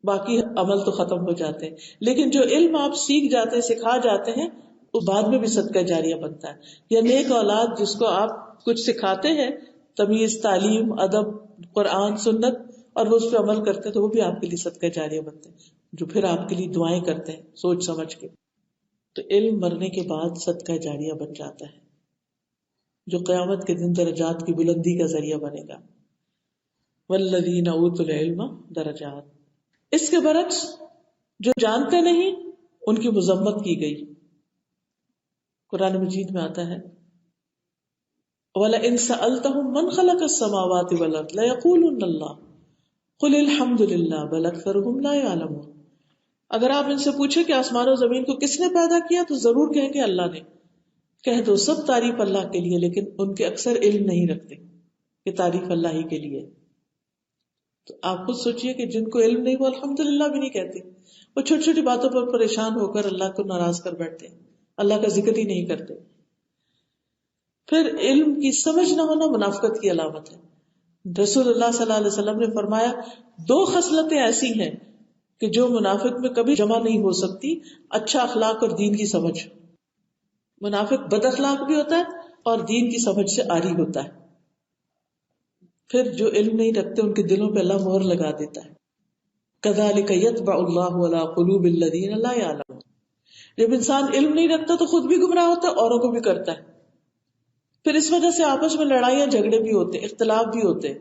باقی عمل تو ختم ہو جاتے ہیں. لیکن جو علم آپ سیکھ جاتے ہیں, سکھا جاتے ہیں, وہ بعد میں بھی صدقہ جاریہ بنتا ہے. یا نیک اولاد جس کو آپ کچھ سکھاتے ہیں, تمیز, تعلیم, ادب, قرآن, سنت, اور وہ اس پہ عمل کرتے ہیں, تو وہ بھی آپ کے لیے صدقہ جاریہ بنتے ہیں, جو پھر آپ کے لیے دعائیں کرتے ہیں سوچ سمجھ کے. تو علم مرنے کے بعد صدقہ جاریہ بن جاتا ہے, جو قیامت کے دن درجات کی بلندی کا ذریعہ بنے گا. والذین اوتوا العلم درجات. اس کے برعکس جو جانتے نہیں ان کی مذمت کی گئی. قرآن مجید میں آتا ہے وَلَئِن سَأَلْتَهُمْ مَنْ خَلَقَ السَّمَاوَاتِ وَالْأَرْضَ لَيَقُولُنَّ اللَّهُ قُلِ الْحَمْدُ لِلَّهِ بَلْ أَكْثَرُهُمْ لَا يَعْلَمُونَ. اگر آپ ان سے پوچھیں کہ آسمان و زمین کو کس نے پیدا کیا تو ضرور کہیں گے اللہ نے. کہہ دو سب تعریف اللہ کے لیے, لیکن ان کے اکثر علم نہیں رکھتے کہ تعریف اللہ ہی کے لیے. تو آپ خود سوچئے کہ جن کو علم نہیں وہ الحمدللہ بھی نہیں کہتے, وہ چھوٹی چھوٹی باتوں پر پریشان ہو کر اللہ کو ناراض کر بیٹھتے ہیں, اللہ کا ذکر ہی نہیں کرتے. پھر علم کی سمجھ نہ ہونا منافقت کی علامت ہے. رسول اللہ صلی اللہ علیہ وسلم نے فرمایا 2 خصلتیں ایسی ہیں کہ جو منافق میں کبھی جمع نہیں ہو سکتی, اچھا اخلاق اور دین کی سمجھ. منافق بد اخلاق بھی ہوتا ہے اور دین کی سمجھ سے عاری ہوتا ہے. پھر جو علم نہیں رکھتے ان کے دلوں پہ اللہ مہر لگا دیتا ہے. کذالک یطبع اللہ علی قلوب الذین لا یعلمون. جب انسان علم نہیں رکھتا تو خود بھی گمراہ ہوتا ہے, اوروں کو بھی کرتا ہے. پھر اس وجہ سے آپس میں لڑائیاں جھگڑے بھی ہوتے, اختلاف بھی ہوتے.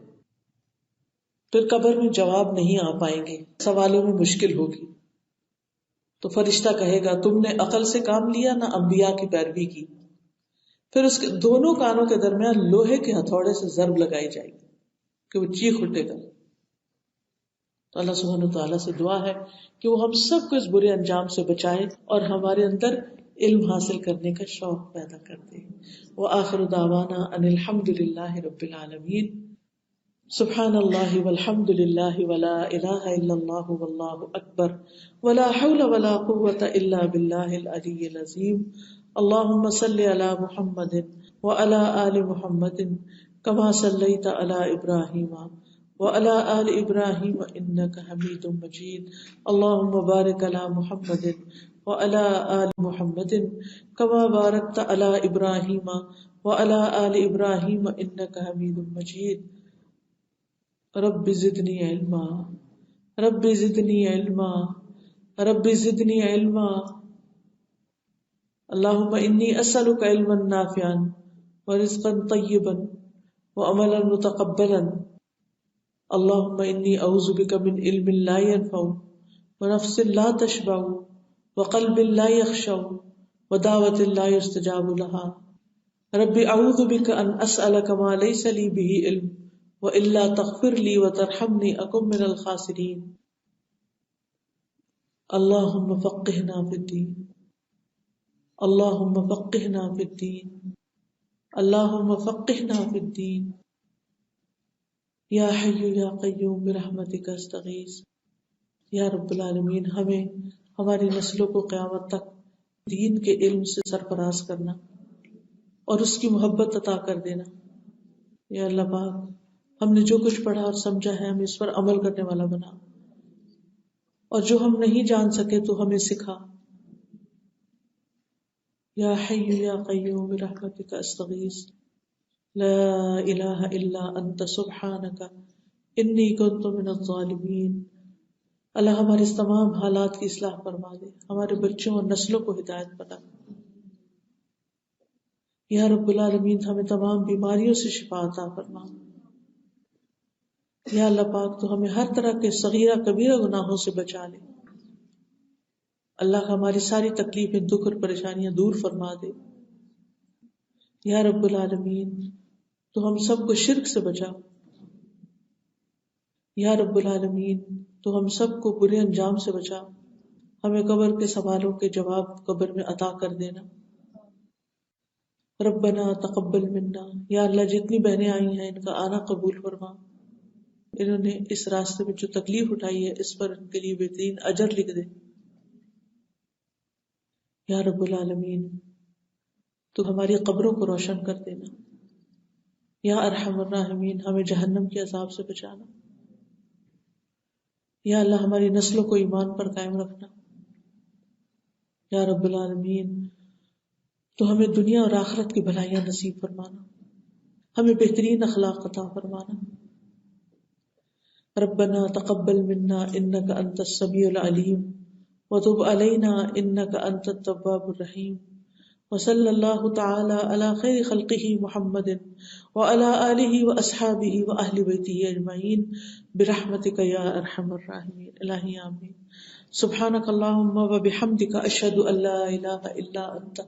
پھر قبر میں جواب نہیں آ پائیں گے, سوالوں میں مشکل ہوگی. تو فرشتہ کہے گا تم نے عقل سے کام لیا نہ انبیاء کی پیروی کی. پھر اس کے دونوں کانوں کے درمیان لوہے کے ہتھوڑے سے ضرب لگائی جائے گی کہ وہ چیخ اٹھے گا. تو اللہ سبحانہ وتعالیٰ سے دعا ہے کہ وہ ہم سب کو اس برے انجام سے بچائے اور ہمارے اندر علم حاصل کرنے کا شوق پیدا کر دے. وآخر دعوانا ان الحمد للہ رب العالمین. سبحان اللہ والحمد للہ ولا الہ الا اللہ واللہ اکبر ولا حول ولا قوة الا باللہ العلی العظیم. اللہم صل علی محمد وعلی آل محمد کما صلیت علی ابراہیم وعلی آل ابراہیم انک حمید مجید. اللہم بارک علی محمد وعلی آل محمد کما بارکت علی ابراہیم وعلی آل ابراہیم انک حمید مجید. رب زدنی علما رب زدنی علما رب زدنی علما. اللہم انی اسألک علما نافعا ورزقا طیبا وعملا متقبلا. اللہم انی اعوذ بک من علم لا ينفع ونفس لا تشبع وقلب لا يخشع ودعوة لا يستجاب لها رب اعوذ بك ان اسألك ما ليس لي به علم والا تغفر لي وترحمني اكن من الخاسرين اللهم فقهنا في الدين اللهم فقهنا في الدين اللهم فقهنا في الدين یا حی یا قیوم برحمتک استغیث. یا رب العالمین ہمیں ہماری نسلوں کو قیامت تک دین کے علم سے سرفراز کرنا اور اس کی محبت عطا کر دینا. یا اللہ پاک ہم نے جو کچھ پڑھا اور سمجھا ہے ہم اس پر عمل کرنے والا بنا، اور جو ہم نہیں جان سکے تو ہمیں سکھا. یا حی یا قیوم برحمتک استغیث لا الہ الا انت سبحانک انی کنت من الظالمین. اللہ ہمارے اس تمام حالات کی اصلاح فرما دے، ہمارے بچوں اور نسلوں کو ہدایت بنا. یا رب العالمین ہمیں تمام بیماریوں سے شفا عطا فرما. یا اللہ پاک تو ہمیں ہر طرح کے صغیرہ کبیرہ گناہوں سے بچا لے. اللہ ہماری ساری تکلیفیں، دکھ اور پریشانیاں دور فرما دے. یا رب العالمین تو ہم سب کو شرک سے بچا. یا رب العالمین تو ہم سب کو برے انجام سے بچا. ہمیں قبر کے سوالوں کے جواب قبر میں عطا کر دینا. ربنا تقبل منا. یا اللہ جتنی بہنیں آئی ہیں ان کا آنا قبول فرما. انہوں نے اس راستے میں جو تکلیف اٹھائی ہے اس پر ان کے لیے بہترین اجر لکھ دے. یا رب العالمین تو ہماری قبروں کو روشن کر دینا. یا ارحم الراحمین ہمیں جہنم کے عذاب سے بچانا. یا اللہ ہماری نسلوں کو ایمان پر قائم رکھنا. یا رب العالمین تو ہمیں دنیا اور آخرت کی بھلائیاں نصیب فرمانا، ہمیں بہترین اخلاق عطا فرمانا. ربنا تقبل منا انک انت السمیع العلیم وتب علینا انک انت التواب الرحیم. وصلی اللہ تعالی علی خیر خلقہ محمد وعلی آلہ واصحابہ واہل بیتہ اجمعین برحمتک یا ارحم الراحمین. الہی آمین. سبحانک اللہم وبحمدک اشہد ان لا الہ الا انت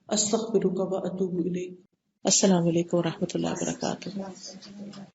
استغفرک واتوب الیک. السلام علیکم ورحمۃ اللہ وبرکاتہ.